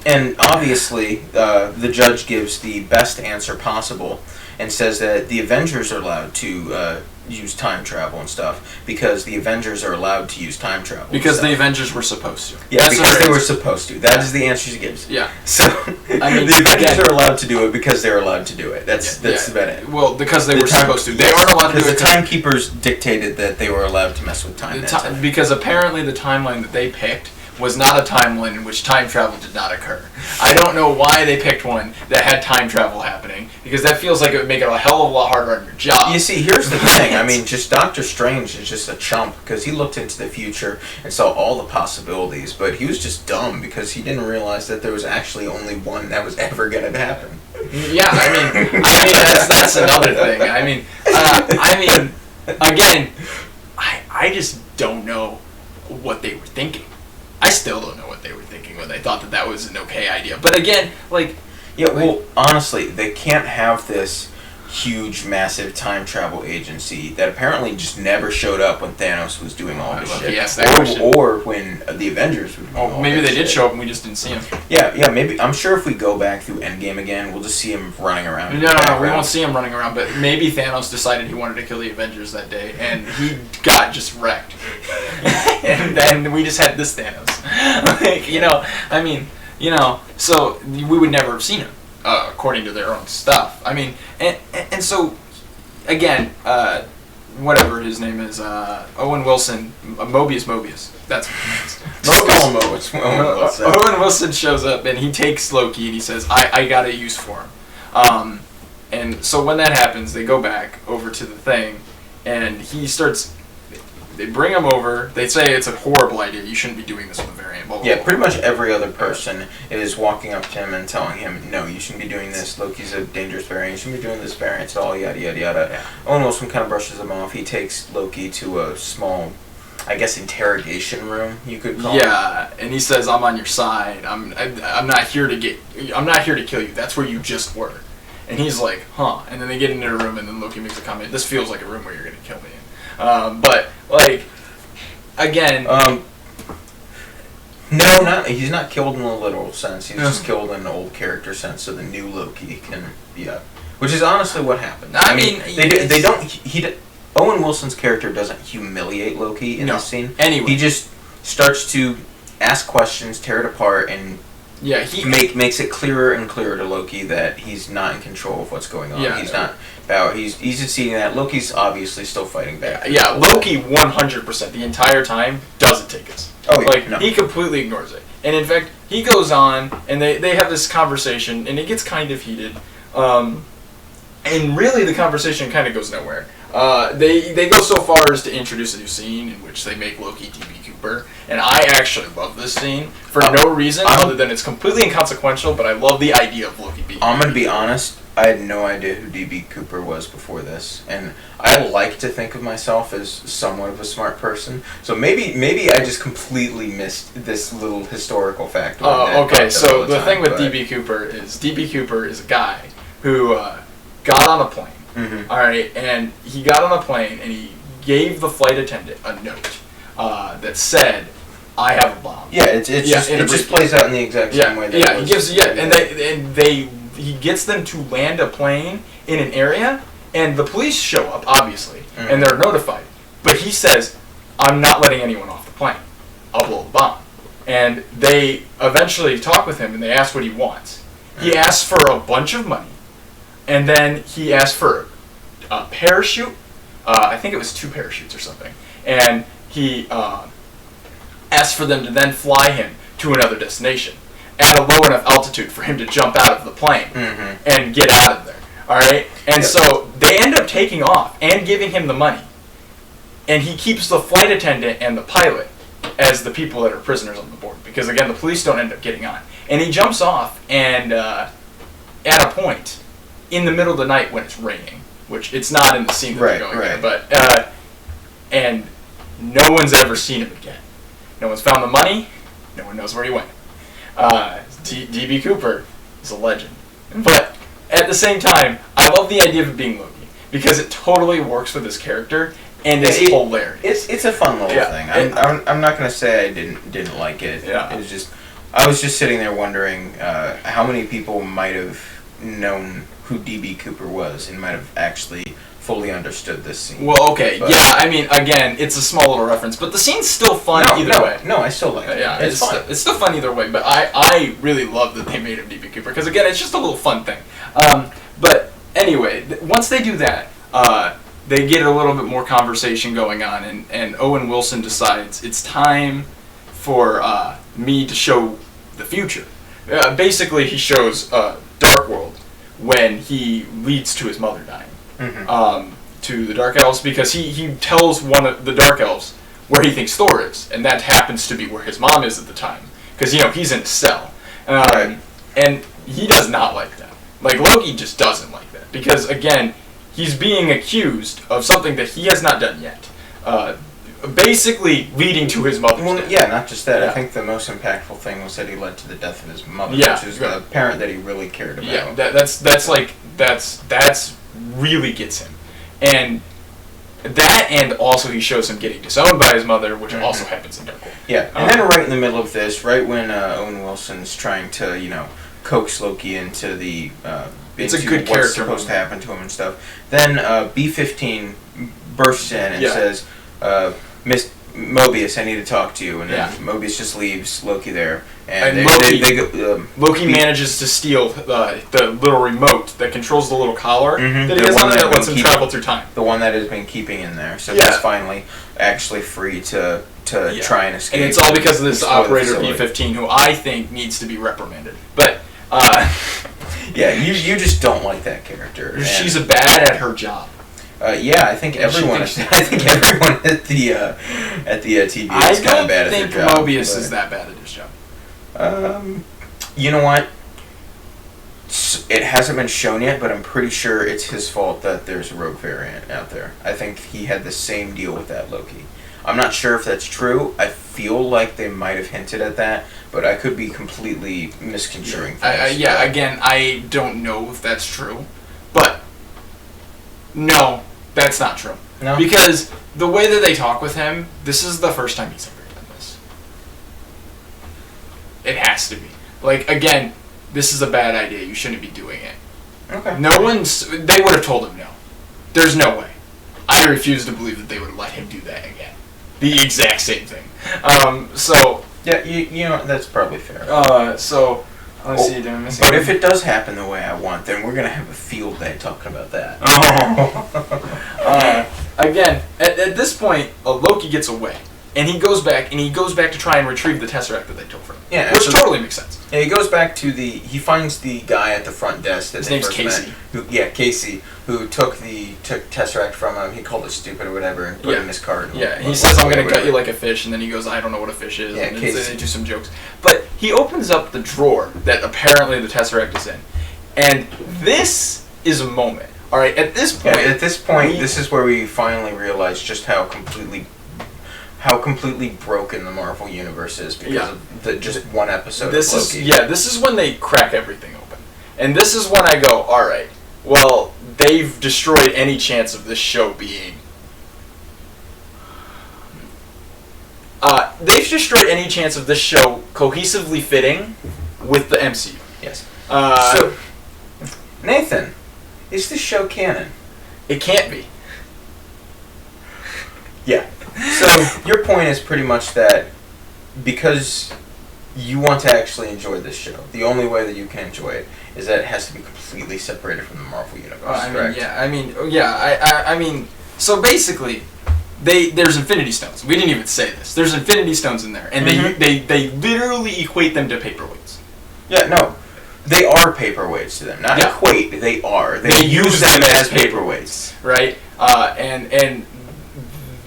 and obviously, the judge gives the best answer possible and says that the Avengers are allowed to use time travel and stuff because the Avengers are allowed to use time travel. Because the Avengers were supposed to. Yeah, because they were supposed to. That is the answer she gives. Yeah. So, I mean, the Avengers are allowed to do it because they're allowed to do it. That's about it. Well, because they were supposed to. They aren't allowed to do it. Because the timekeepers dictated that they were allowed to mess with time. Because apparently the timeline that they picked was not a timeline in which time travel did not occur. I don't know why they picked one that had time travel happening, because that feels like it would make it a hell of a lot harder on your job. You see, here's the thing. I mean, just Doctor Strange is just a chump, because he looked into the future and saw all the possibilities, but he was just dumb because he didn't realize that there was actually only one that was ever going to happen. Yeah, I mean that's another thing. I mean, again, I just don't know what they were thinking. I still don't know what they were thinking when they thought that was an okay idea. But again, like... Yeah, well, honestly, they can't have this huge, massive time travel agency that apparently just never showed up when Thanos was doing all this shit. Or when the Avengers were doing all maybe this they did shit. show up and we just didn't see them. Yeah, maybe. I'm sure if we go back through Endgame again, we'll just see him running around. No, we won't see him running around, but maybe Thanos decided he wanted to kill the Avengers that day, and he got just wrecked. And then we just had this Thanos. So we would never have seen him. According to their own stuff. I mean, and so, again, whatever his name is, Owen Wilson, Mobius. That's what it is. Owen Wilson shows up and he takes Loki and he says, I got a use for him. And so when that happens, they go back over to the thing and they bring him over. They say it's a horrible idea. You shouldn't be doing this with a variant. Blah, blah, blah. Pretty much every other person is walking up to him and telling him, no, you shouldn't be doing this. Loki's a dangerous variant. You shouldn't be doing this variant at all, yada, yada, yada. Yeah. Owen Wilson kind of brushes him off. He takes Loki to a small, I guess, interrogation room, you could call it. Yeah, and he says, I'm on your side. I'm not here to kill you. That's where you just were. And he's like, huh. And then they get into a room and then Loki makes a comment, this feels like a room where you're going to kill me. But, like, again... No, he's not killed in a literal sense. He's just killed in an old character sense, so the new Loki can be up. Which is honestly what happened. I mean they don't... Owen Wilson's character doesn't humiliate Loki in this scene. Anyway. He just starts to ask questions, tear it apart, and... Yeah, he makes it clearer and clearer to Loki that he's not in control of what's going on. Yeah, he's not. He's succeeding that. Loki's obviously still fighting back. Yeah, Loki 100% the entire time doesn't take us. Oh, yeah, he completely ignores it. And in fact, he goes on and they have this conversation and it gets kind of heated. And really the conversation kind of goes nowhere. They go so far as to introduce a new scene in which they make Loki DB Cooper, and I actually love this scene for no reason other than it's completely inconsequential, but I love the idea of Loki being I'm going to be honest, I had no idea who DB Cooper was before this, and I like to think of myself as somewhat of a smart person, so maybe I just completely missed this little historical fact. Okay, so the thing with DB Cooper is a guy who got on a plane. Mm-hmm. All right, and he got on a plane and he gave the flight attendant a note that said, "I have a bomb." Yeah, it just plays out in the exact same way. He gets them to land a plane in an area, And the police show up, obviously, and they're notified. But he says, I'm not letting anyone off the plane. I'll blow the bomb. And they eventually talk with him, and they ask what he wants. He asks for a bunch of money, and then he asks for a parachute. I think it was 2 parachutes or something. And he asks for them to then fly him to another destination at a low enough altitude for him to jump out of the plane and get out of there. All right? And so they end up taking off and giving him the money. And he keeps the flight attendant and the pilot as the people that are prisoners on the board. Because, again, the police don't end up getting on. And he jumps off, and at a point, in the middle of the night when it's raining, which it's not in the scene that they're going there, but, and no one's ever seen him again. No one's found the money. No one knows where he went. D.B. Cooper is a legend. But at the same time, I love the idea of it being Loki. Because it totally works with his character, and it's hilarious. It's a fun little thing. I'm not going to say I didn't like it. Yeah. It was just, I was just sitting there wondering how many people might have known who D.B. Cooper was and might have actually fully understood this scene. Well, okay, but, yeah, I mean, again, it's a small little reference, but the scene's still fun either way. No, I still like it. Yeah, it's fun. It's still fun either way, but I really love that they made him D.B. Cooper, because, again, it's just a little fun thing. But anyway, once they do that, they get a little bit more conversation going on, and Owen Wilson decides it's time for me to show the future. Basically, he shows Dark World when he leads to his mother dying. To the Dark Elves, because he tells one of the Dark Elves where he thinks Thor is, and that happens to be where his mom is at the time, because he's in a cell, and he does not like that. Like, Loki just doesn't like that, because again, he's being accused of something that he has not done yet, basically leading to his mother's death. Yeah, not just that. I think the most impactful thing was that he led to the death of his mother, which is the parent that he really cared about. Yeah, that's really gets him. And that, and also he shows him getting disowned by his mother, which also happens in Dark World. Yeah, and then right in the middle of this, right when Owen Wilson's trying to, coax Loki into the it's a good character what's supposed to happen to him and stuff, then B-15 bursts in and says, Miss Mobius, I need to talk to you, and then Mobius just leaves Loki there, and Loki manages to steal the little remote that controls the little collar that he has on there that lets him travel through time. The one that has been keeping in there, so he's finally actually free to try and escape. And it's all because of this operator B-15, who I think needs to be reprimanded. But you just don't like that character. She's bad at her job. I think everyone. I think everyone at the TV is kind of bad at their job. I don't think Mobius is that bad at his job. You know what? It hasn't been shown yet, but I'm pretty sure it's his fault that there's a rogue variant out there. I think he had the same deal with that Loki. I'm not sure if that's true. I feel like they might have hinted at that, but I could be completely misconstruing things. Again, I don't know if that's true, but no, that's not true. No? Because the way that they talk with him, this is the first time he's ever done this. It has to be. Like, again, this is a bad idea. You shouldn't be doing it. Okay. They would have told him no. There's no way. I refuse to believe that they would let him do that again. The exact same thing. Yeah, that's probably fair. Let's see, did I miss But if it does happen the way I want, then we're going to have a field day talking about that. Again, at this point, Loki gets away. And he goes back to try and retrieve the Tesseract that they took from him. Yeah, which totally makes sense. Yeah, he goes back to he finds the guy at the front desk. His name's Casey. Casey, who took Tesseract from him. He called it stupid or whatever and put it in his cart. He says, I'm going to cut you like a fish, and then he goes, I don't know what a fish is. And they do some jokes. But he opens up the drawer that apparently the Tesseract is in. And this is a moment. All right, at this point, this is where we finally realize just how completely broken the Marvel Universe is because of just one episode of Loki. This is when they crack everything open. And this is when I go, alright, well, they've destroyed any chance of this show being... they've destroyed any chance of this show cohesively fitting with the MCU. Yes. So, Nathan, is this show canon? It can't be. Yeah. So your point is pretty much that because you want to actually enjoy this show, the only way that you can enjoy it is that it has to be completely separated from the Marvel universe. Correct? I mean, so basically, there's Infinity Stones. We didn't even say this. There's Infinity Stones in there, and they literally equate them to paperweights. Yeah, no. They are paperweights to them. Not equate, they are. They use them as paperweights. Right? And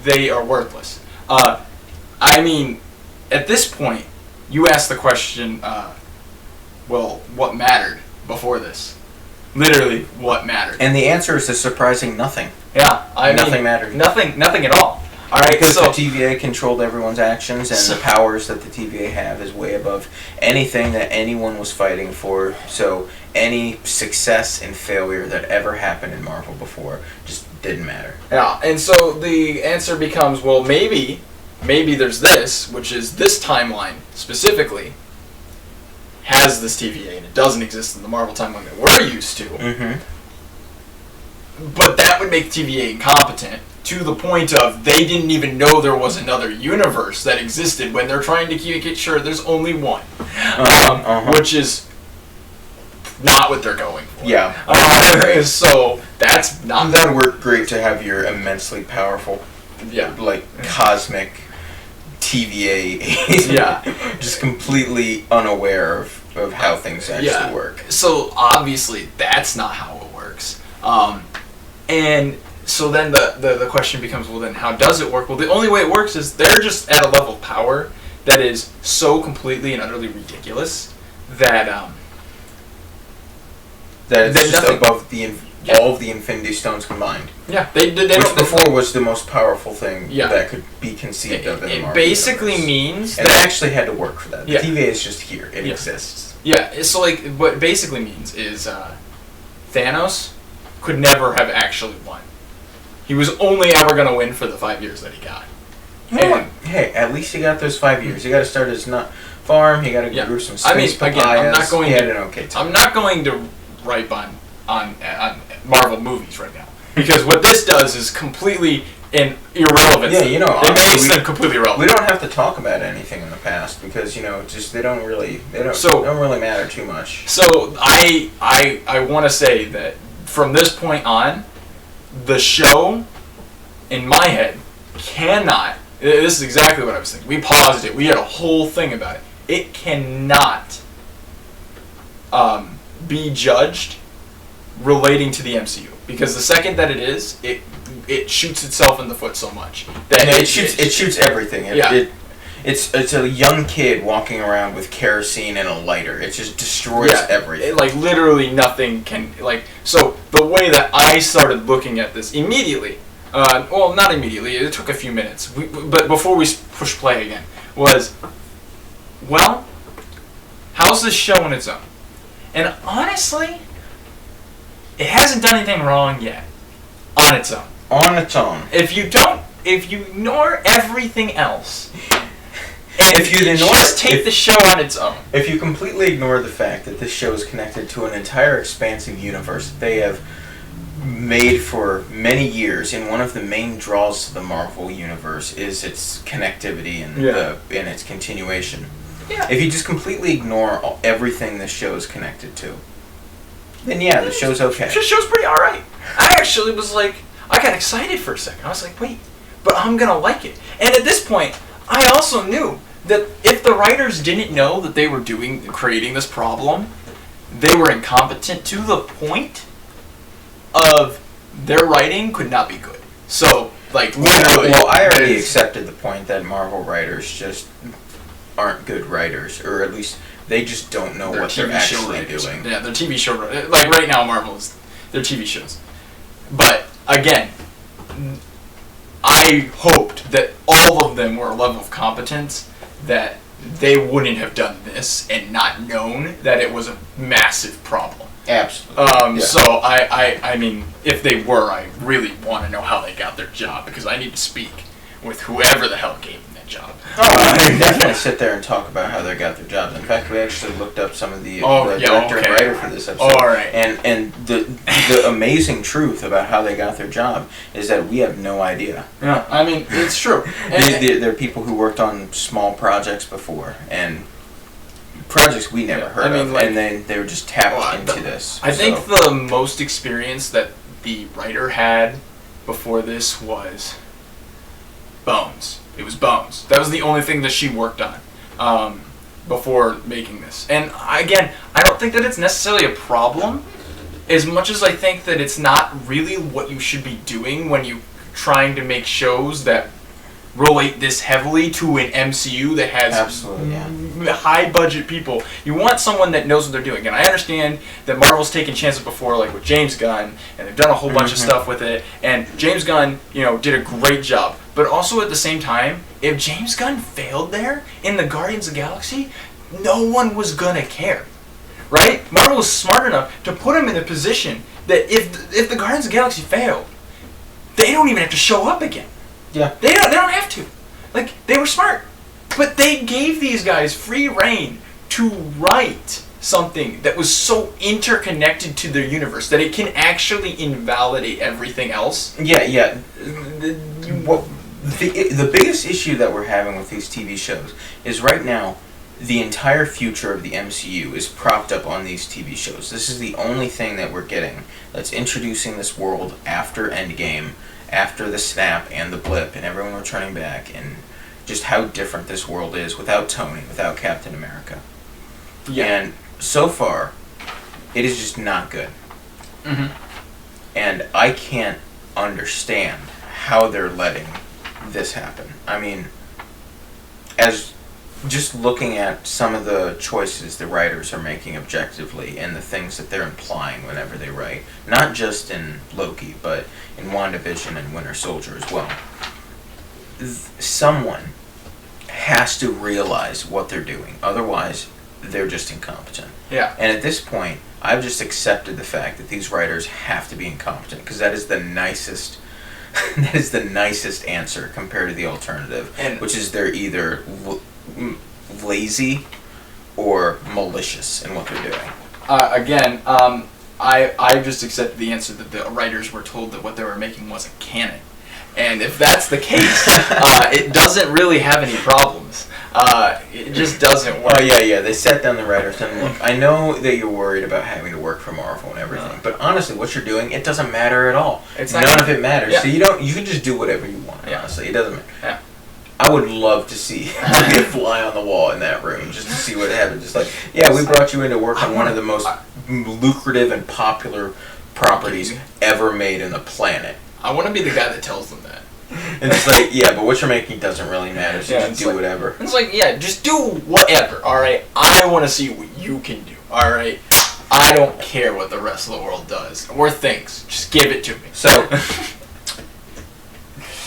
they are worthless. I mean, at this point, you ask the question, well, what mattered before this? Literally, what mattered? And the answer is a surprising nothing. Yeah, nothing mattered. Nothing at all. All right, because the TVA controlled everyone's actions, and the powers that the TVA have is way above anything that anyone was fighting for. So any success and failure that ever happened in Marvel before just didn't matter. Yeah, and so the answer becomes, well, maybe there's this, which is this timeline specifically has this TVA, and it doesn't exist in the Marvel timeline that we're used to. Mm-hmm. But that would make TVA incompetent to the point of they didn't even know there was another universe that existed when they're trying to get sure there's only one, which is not what they're going for. Yeah. So that's not. That would work great to have your immensely powerful, cosmic TVA. Yeah. Just completely unaware of how things actually work. So obviously that's not how it works. And so then the question becomes, well, then how does it work? Well, the only way it works is they're just at a level of power that is so completely and utterly ridiculous that it's just above all of the Infinity Stones combined. Yeah, which before was the most powerful thing that could be conceived of in the Marvel basically universe. Means and that they actually had to work for that. The TVA is just here; it exists. Yeah, so what it basically means is Thanos could never have actually won. He was only ever going to win for the 5 years that he got. Hey, at least he got those 5 years. He got to start his nut farm. He got to grow some space papayas. Again, I'm not going to ripe on Marvel movies right now, because what this does is completely irrelevant. Yeah, it makes them completely irrelevant. We don't have to talk about anything in the past because they don't really matter too much. So I want to say that from this point on, the show, in my head, cannot. This is exactly what I was thinking. We paused it. We had a whole thing about it. It cannot be judged relating to the MCU, because the second that it is, it shoots itself in the foot so much that it shoots everything. It's a young kid walking around with kerosene and a lighter. It just destroys everything. Literally nothing can So the way that I started looking at this immediately, well, not immediately. It took a few minutes, but before we push play again, was, well, how's this show on its own? And honestly, it hasn't done anything wrong yet on its own. On its own. If you ignore everything else. If you take the show on its own. If you completely ignore the fact that this show is connected to an entire expansive universe that they have made for many years, and one of the main draws to the Marvel universe is its connectivity and its continuation. Yeah. If you just completely ignore everything this show is connected to, then the show's okay. The show's pretty alright. I actually was I got excited for a second. I was like, wait, but I'm gonna like it. And at this point, I also knew that if the writers didn't know that they were creating this problem, they were incompetent to the point of their writing could not be good. So, literally. Well, I already accepted the point that Marvel writers just aren't good writers, or at least they just don't know what they're actually doing. Yeah, they're TV show writers. Right now, Marvel's they're TV shows. But again, I hoped that all of them were a level of competence that they wouldn't have done this and not known that it was a massive problem. Absolutely. So I mean, if they were, I really want to know how they got their job, because I need to speak with whoever the hell gave them that job. I can definitely sit there and talk about how they got their jobs. In fact, we actually looked up some of the director and writer for this episode. Oh, all right. And the amazing truth about how they got their job is that we have no idea. Yeah, I mean, it's true. They're people who worked on small projects before, and projects we never heard of, and then they were just tapped into this. I think the most experience that the writer had before this was Bones. It was Bones. That was the only thing that she worked on before making this. And again, I don't think that it's necessarily a problem as much as I think that it's not really what you should be doing when you're trying to make shows that relate this heavily to an MCU that has high budget people. You want someone that knows what they're doing. And I understand that Marvel's taken chances before, like with James Gunn, and they've done a whole bunch of stuff with it. And James Gunn, did a great job. But also at the same time, if James Gunn failed there in the Guardians of the Galaxy, no one was gonna care, right? Marvel was smart enough to put him in a position that if the Guardians of the Galaxy failed, they don't even have to show up again. Yeah. They don't have to. Like, they were smart. But they gave these guys free reign to write something that was so interconnected to their universe that it can actually invalidate everything else. Yeah. The biggest issue that we're having with these TV shows is right now the entire future of the MCU is propped up on these TV shows. This is the only thing that we're getting that's introducing this world after Endgame, after the snap and the blip and everyone returning back, and just how different this world is without Tony, without Captain America. Yeah. And so far, it is just not good. Mm-hmm. And I can't understand how they're letting this happen. I mean, as just looking at some of the choices the writers are making objectively and the things that they're implying whenever they write, not just in Loki, but in WandaVision and Winter Soldier as well. Someone has to realize what they're doing. Otherwise, they're just incompetent. Yeah. And at this point, I've just accepted the fact that these writers have to be incompetent, because that is the nicest answer compared to the alternative, which is they're either lazy or malicious in what they're doing. I just accepted the answer that the writers were told that what they were making wasn't canon. And if that's the case, it doesn't really have any problems. It just doesn't work. Oh, yeah. They sat down the writers and look, I know that you're worried about having to work for Marvel and everything, but honestly, what you're doing, it doesn't matter at all. None of it matters. Yeah. So you can just do whatever you want, honestly. It doesn't matter. Yeah. I would love to see be a fly on the wall in that room, just to see what happens. Just like, we brought you in to work on one of the most lucrative and popular properties ever made in the planet. I want to be the guy that tells them that. And it's like, but what you're making doesn't really matter, so just do whatever. It's like, just do whatever, alright? I want to see what you can do, alright? I don't care what the rest of the world does or thinks. Just give it to me. So,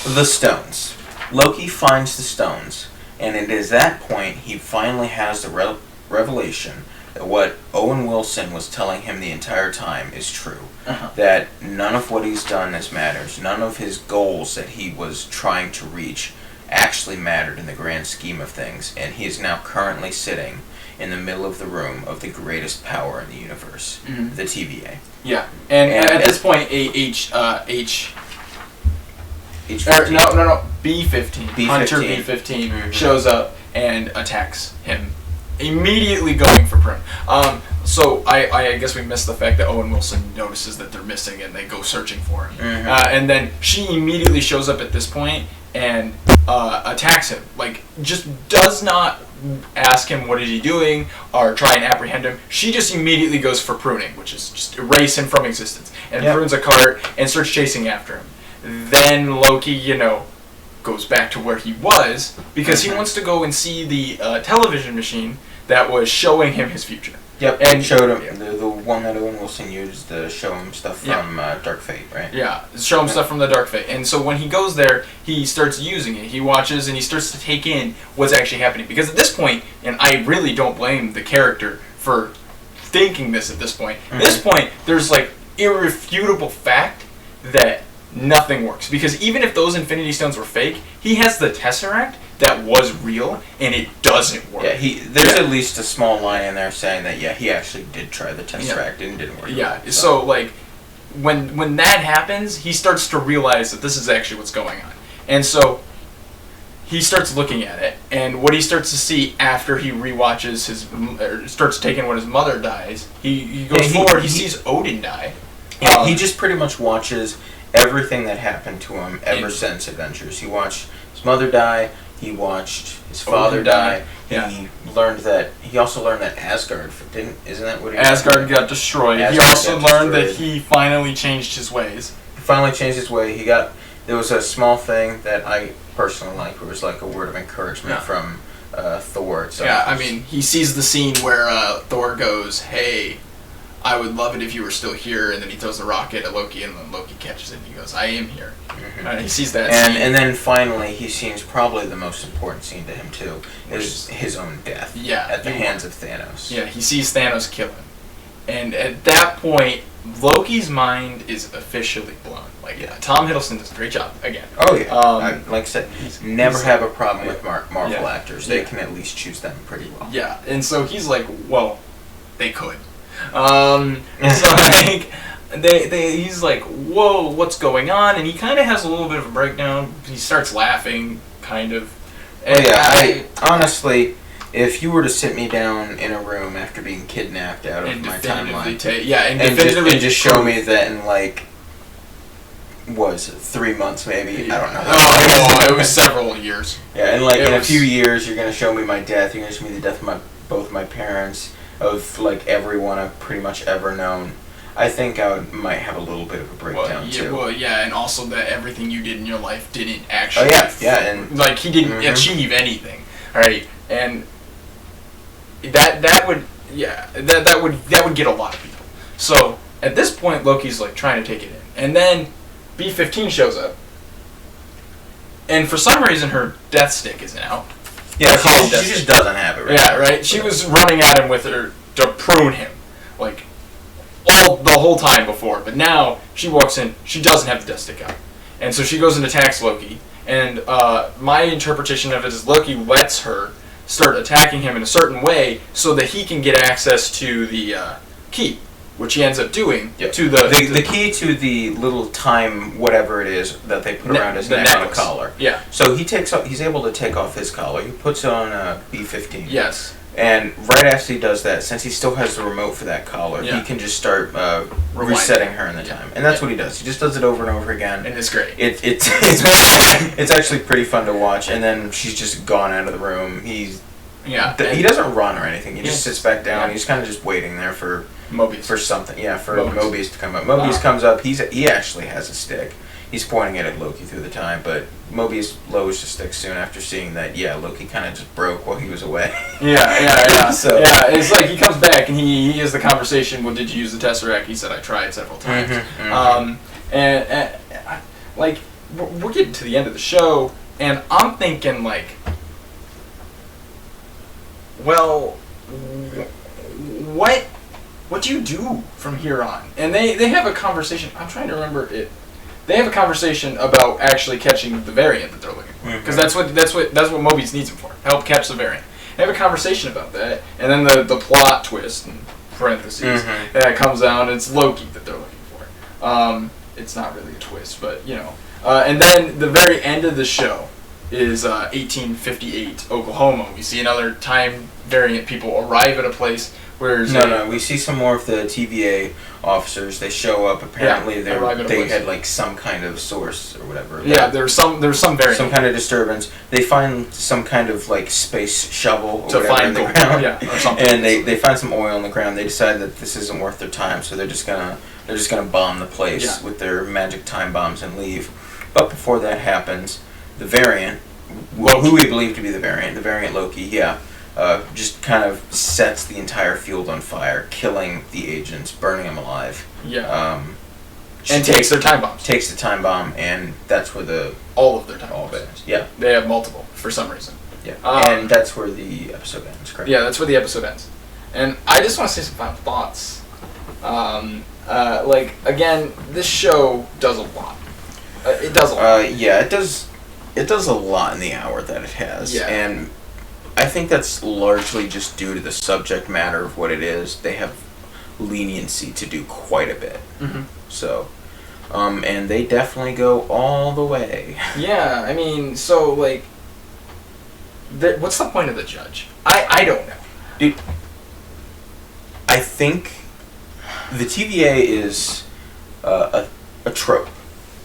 the stones. Loki finds the stones, and it is that point he finally has the revelation that what Owen Wilson was telling him the entire time is true. Uh-huh. That none of what he's done matters. None of his goals that he was trying to reach actually mattered in the grand scheme of things, and he is now currently sitting in the middle of the room of the greatest power in the universe, the TVA. Yeah, and at this point, B-15. Hunter B-15 shows up and attacks him, immediately going for Prim. So I guess we missed the fact that Owen Wilson notices that they're missing and they go searching for him. And then she immediately shows up at this point and attacks him. Like, just does not ask him what is he doing or try and apprehend him. She just immediately goes for pruning, which is just erase him from existence, and prunes a cart and starts chasing after him. Then Loki, goes back to where he was because he wants to go and see the television machine that was showing him his future. Yep, and showed him the one that Owen Wilson used to show him stuff from Dark Fate, right? Yeah, show him stuff from the Dark Fate. And so when he goes there, he starts using it. He watches and he starts to take in what's actually happening. Because at this point, and I really don't blame the character for thinking this at this point, at this point, there's like irrefutable fact that nothing works. Because even if those Infinity Stones were fake, he has the Tesseract that was real, and it doesn't work. Yeah, there's at least a small line in there saying that he actually did try the Tesseract and it didn't work. Yeah, so like when that happens, he starts to realize that this is actually what's going on, and so he starts looking at it, and what he starts to see after he rewatches starts taking when his mother dies, he goes forward. He sees Odin die. Yeah, he just pretty much watches everything that happened to him ever since Avengers. He watched his mother die. He watched his father die. Yeah. He also learned that Asgard isn't that what he Asgard got destroyed. He also learned that he finally changed his ways. He finally changed his way. There was a small thing that I personally liked, where it was like a word of encouragement from Thor. So I mean, he sees the scene where Thor goes, "Hey, I would love it if you were still here," and then he throws a rocket at Loki, and then Loki catches it, and he goes, "I am here." Mm-hmm. He sees that scene. And then finally, he sees probably the most important scene to him, too, is his own death at the hands of Thanos. Yeah, he sees Thanos kill him. And at that point, Loki's mind is officially blown. Tom Hiddleston does a great job, again. Oh, yeah. Like I said, never have a problem with Marvel actors. They can at least choose them pretty well. Yeah, and so he's like, well, they could. So like he's like, whoa, what's going on? And he kind of has a little bit of a breakdown. He starts laughing, kind of. And I honestly, if you were to sit me down in a room after being kidnapped out of my timeline, and just show me that in was it 3 months maybe? I don't know. Oh, it was several years. Yeah, and in a few years, you're gonna show me my death. You're gonna show me the death of both my parents, of everyone I've pretty much ever known. I think I might have a little bit of a breakdown too. Well, yeah, and also that everything you did in your life didn't actually. Oh yeah, and he didn't achieve anything, right? And that would get a lot of people. So at this point, Loki's trying to take it in, and then B-15 shows up, and for some reason her death stick isn't out. Yeah, she just doesn't have it right. Yeah, right. She was running at him with her to prune him, the whole time before. But now she walks in, she doesn't have the death stick out, and so she goes and attacks Loki. And my interpretation of it is Loki lets her start attacking him in a certain way so that he can get access to the key, which he ends up doing to the key to the little time whatever it is that they put around his neck on a collar. Yeah. So he's able to take off his collar. He puts on a B-15. Yes. And right after he does that, since he still has the remote for that collar, he can just start resetting her in the time. And that's what he does. He just does it over and over again. And it's great. It's actually pretty fun to watch. And then she's just gone out of the room. He doesn't run or anything. He just sits back down. He's kind of just waiting there for Mobius. For something. Yeah, for Mobius to come up. Mobius comes up. He actually has a stick. He's pointing it at Loki through the time, but Mobius lowers the stick soon after seeing that, Loki kind of just broke while he was away. Yeah. So it's like he comes back and he has the conversation, well, did you use the Tesseract? He said, I tried several times. And we're getting to the end of the show, and I'm thinking, well, what do you do from here on? And they have a conversation. I'm trying to remember it. They have a conversation about actually catching the variant that they're looking for, because that's what Mobius needs him for, help catch the variant. They have a conversation about that, and then the plot twist in parentheses that comes out, and it's Loki that they're looking for. It's not really a twist, but and then the very end of the show is 1858 Oklahoma. We see another time variant people arrive at a place where we see some more of the TVA officers. They show up. Apparently, they had some kind of source or whatever. Yeah, there's some variant. Some kind of disturbance. They find some kind of space shovel or whatever in the ground. Or something. And they find some oil in the ground. They decide that this isn't worth their time, so they're just gonna bomb the place with their magic time bombs and leave. But before that happens, the variant, who we believe to be the variant Loki, just kind of sets the entire field on fire, killing the agents, burning them alive. Yeah. And takes their time bombs. Takes the time bomb, and that's where all of their time bombs. Yeah. They have multiple for some reason. Yeah. And that's where the episode ends, correct? Yeah, that's where the episode ends. And I just want to say some final thoughts. Again, this show does a lot. It does a lot. It does it does a lot in the hour that it has. Yeah. And I think that's largely just due to the subject matter of what it is. They have leniency to do quite a bit. Mm-hmm. So, and they definitely go all the way. Yeah, I mean, so, like, what's the point of the judge? I don't know. Dude, I think the TVA is a trope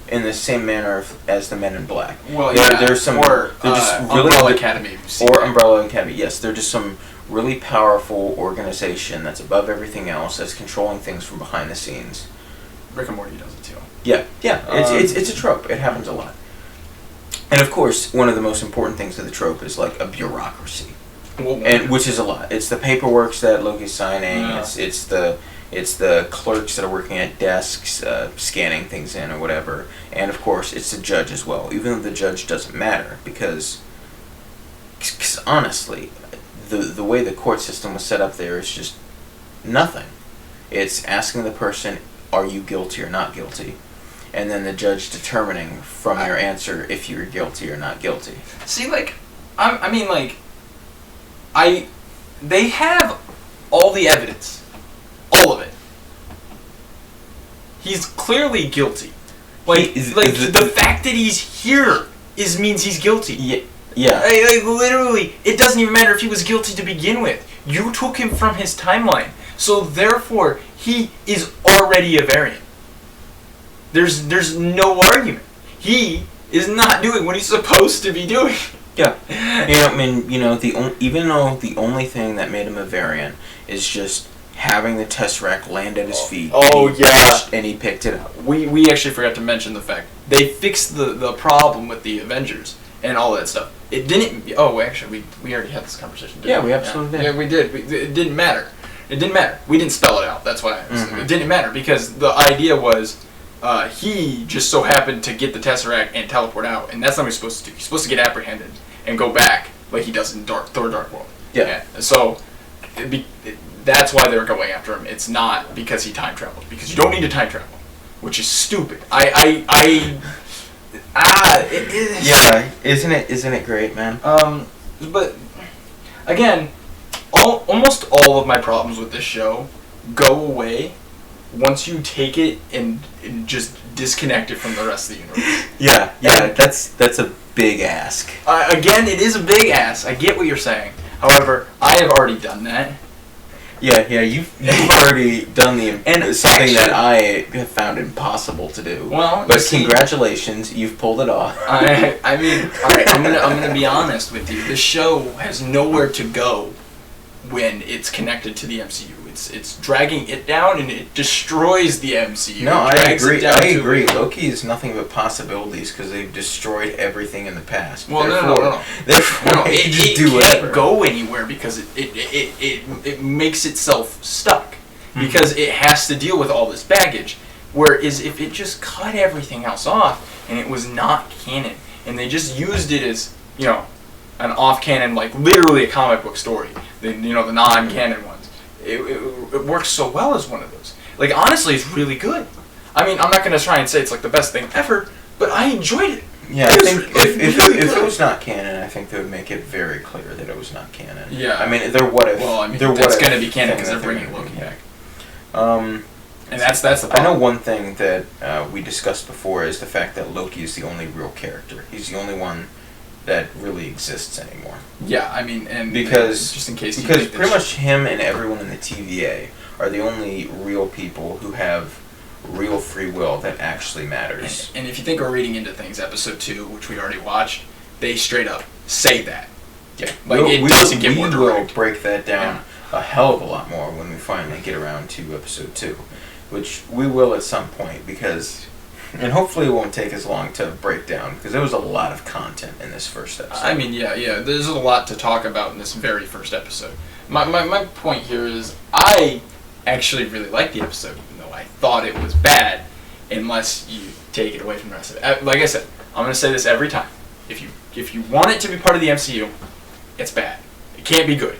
in the same manner as the Men in Black. Well, There's some... Or they're just really Umbrella good- Academy. Or Umbrella Academy, yes. They're just some really powerful organization that's above everything else, that's controlling things from behind the scenes. Rick and Morty does it too. Yeah. It's a trope. It happens a lot. And of course, one of the most important things of the trope is like a bureaucracy, and which is a lot. It's the paperwork that Loki's signing. Yeah. It's the clerks that are working at desks, scanning things in or whatever. And of course, it's the judge as well. Even though the judge doesn't matter, because honestly, the way the court system was set up there is just nothing. It's asking the person, are you guilty or not guilty? And then the judge determining from your answer if you're guilty or not guilty. See, like, they have all the evidence. All of it. He's clearly guilty. The fact that he's here means he's guilty. Yeah. Literally, it doesn't even matter if he was guilty to begin with. You took him from his timeline. So therefore, he is already a variant. There's no argument. He is not doing what he's supposed to be doing. Yeah. Even though the only thing that made him a variant is just having the Tesseract land at his feet. And he picked it up. We actually forgot to mention the fact they fixed the problem with the Avengers and all that stuff. It didn't. Oh, actually, we already had this conversation. Yeah, we absolutely did. Yeah, we did. It didn't matter. It didn't matter. We didn't spell it out. That's why. It didn't matter because the idea was he just so happened to get the Tesseract and teleport out, and that's not what he's supposed to do. He's supposed to get apprehended and go back like he does in Thor: Dark World. Yeah. So that's why they're going after him. It's not because he time traveled, because you don't need to time travel, which is stupid. Yeah, isn't it great, man? But again, almost all of my problems with this show go away once you take it and just disconnect it from the rest of the universe. Yeah, that's a big ask. Again, it is a big ask. I get what you're saying. However, I have already done that. Yeah, you've already done something that I have found impossible to do. Well, but congratulations, you've pulled it off. I mean, all right. I'm gonna be honest with you. The show has nowhere to go when it's connected to the MCU. It's dragging it down and it destroys the MCU. No, I agree. Loki is nothing but possibilities because they've destroyed everything in the past. Well, no. Therefore, It can't go anywhere because it makes itself stuck because it has to deal with all this baggage. Whereas if it just cut everything else off and it was not canon and they just used it as an off-canon, like literally a comic book story, the non-canon ones. It works so well as one of those. Like, honestly, it's really good. I mean, I'm not going to try and say it's like the best thing ever, but I enjoyed it. Yeah, I think if it was not canon, I think they would make it very clear that it was not canon. Yeah. I mean, they're what if. Well, I mean, that's going to be canon because they're bringing Loki back. And that's the problem. I know one thing that we discussed before is the fact that Loki is the only real character. He's the only one that really exists anymore. Yeah, I mean, because just in case pretty much him and everyone in the TVA are the only real people who have real free will that actually matters. And if you think we're reading into things, episode 2, which we already watched, they straight up say that. Yeah, like it doesn't get more direct. We will break that down a hell of a lot more when we finally get around to episode 2, which we will at some point and hopefully it won't take as long to break down because there was a lot of content in this first episode. I mean, yeah, there's a lot to talk about in this very first episode. My point here is I actually really liked the episode, even though I thought it was bad, unless you take it away from the rest of it. Like I said, I'm going to say this every time. If you want it to be part of the MCU, it's bad. It can't be good.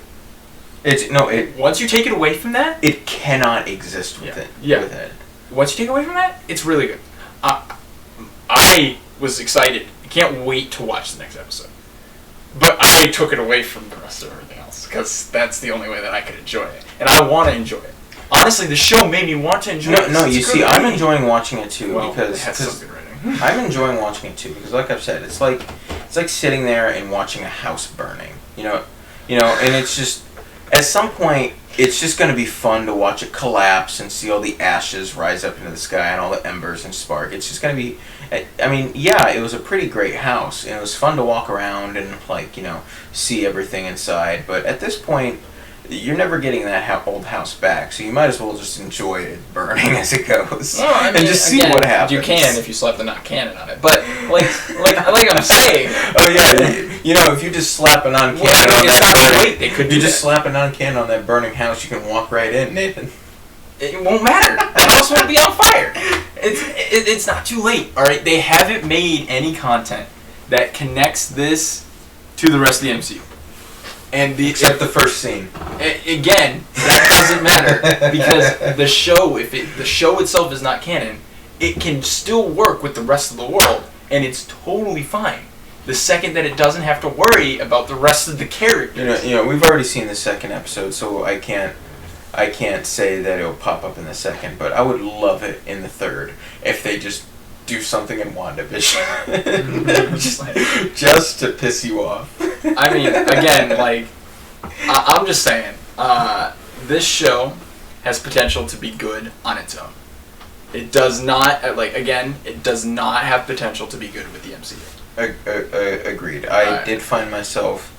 Once you take it away from that, it cannot exist with it. Yeah. With it. Once you take it away from that, it's really good. I was excited can't wait to watch the next episode. But I took it away from the rest of everything else because that's the only way that I could enjoy it, and I want to enjoy it. Honestly, the show made me want to enjoy it. No, you see, I'm enjoying watching it too because it has some good writing. I'm enjoying watching it too because, like I've said, it's like sitting there and watching a house burning. And it's just at some point it's just going to be fun to watch it collapse and see all the ashes rise up into the sky and all the embers and spark. It's just going to be. I mean, yeah, it was a pretty great house and it was fun to walk around and see everything inside. But at this point, you're never getting that old house back, so you might as well just enjoy it burning as it goes, and just see what happens. You can if you slap the not canon on it, but like I'm saying. Oh yeah, if you just slap a non-canon on that, you just slap a non-canon on that burning house, you can walk right in, Nathan. It won't matter. The house won't be on fire. It's not too late. All right, they haven't made any content that connects this to the rest of the MCU. Except the first scene. Again, that doesn't matter because the show, the show itself is not canon, it can still work with the rest of the world, and it's totally fine. The second that it doesn't have to worry about the rest of the characters. We've already seen the second episode, so I can't say that it'll pop up in the second, but I would love it in the third if they just do something in WandaVision. just to piss you off. I mean, again, I'm just saying, this show has potential to be good on its own. It does not, it does not have potential to be good with the MCU. Agreed. I did find myself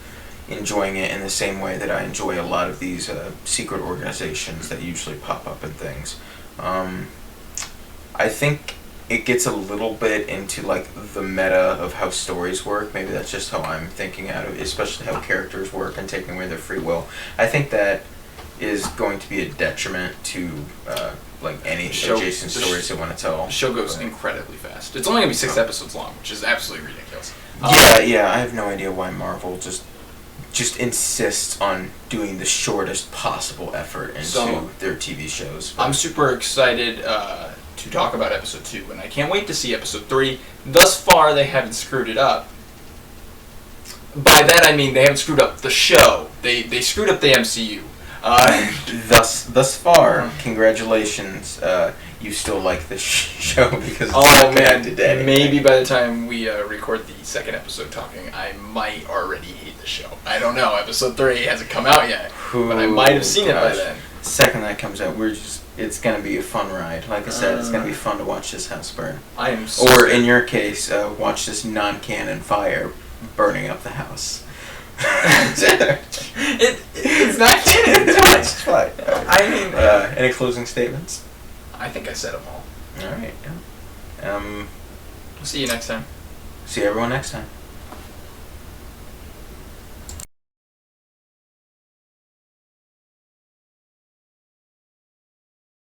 enjoying it in the same way that I enjoy a lot of these secret organizations that usually pop up in things. I think it gets a little bit into the meta of how stories work. Maybe that's just how I'm thinking out of it, especially how characters work and taking away their free will. I think that is going to be a detriment to any adjacent stories they want to tell. The show goes incredibly fast. It's only going to be 6 episodes long, which is absolutely ridiculous. Yeah, I have no idea why Marvel just insists on doing the shortest possible effort into their TV shows. I'm super excited to talk about episode 2, and I can't wait to see episode 3. Thus far, they haven't screwed it up. By that I mean they haven't screwed up the show. They screwed up the MCU. Thus far, congratulations. You still like this show because today. Maybe by the time we record the second episode talking, I might already hate the show. I don't know. Episode 3 hasn't come out yet, but I might have seen it by then. Second that comes out, it's going to be a fun ride. Like I said, it's going to be fun to watch this house burn. I am in your case, watch this non-canon fire burning up the house. It's not canon. It's fine. I mean, any closing statements? I think I said them all. All right. Yeah. See you next time. See everyone next time.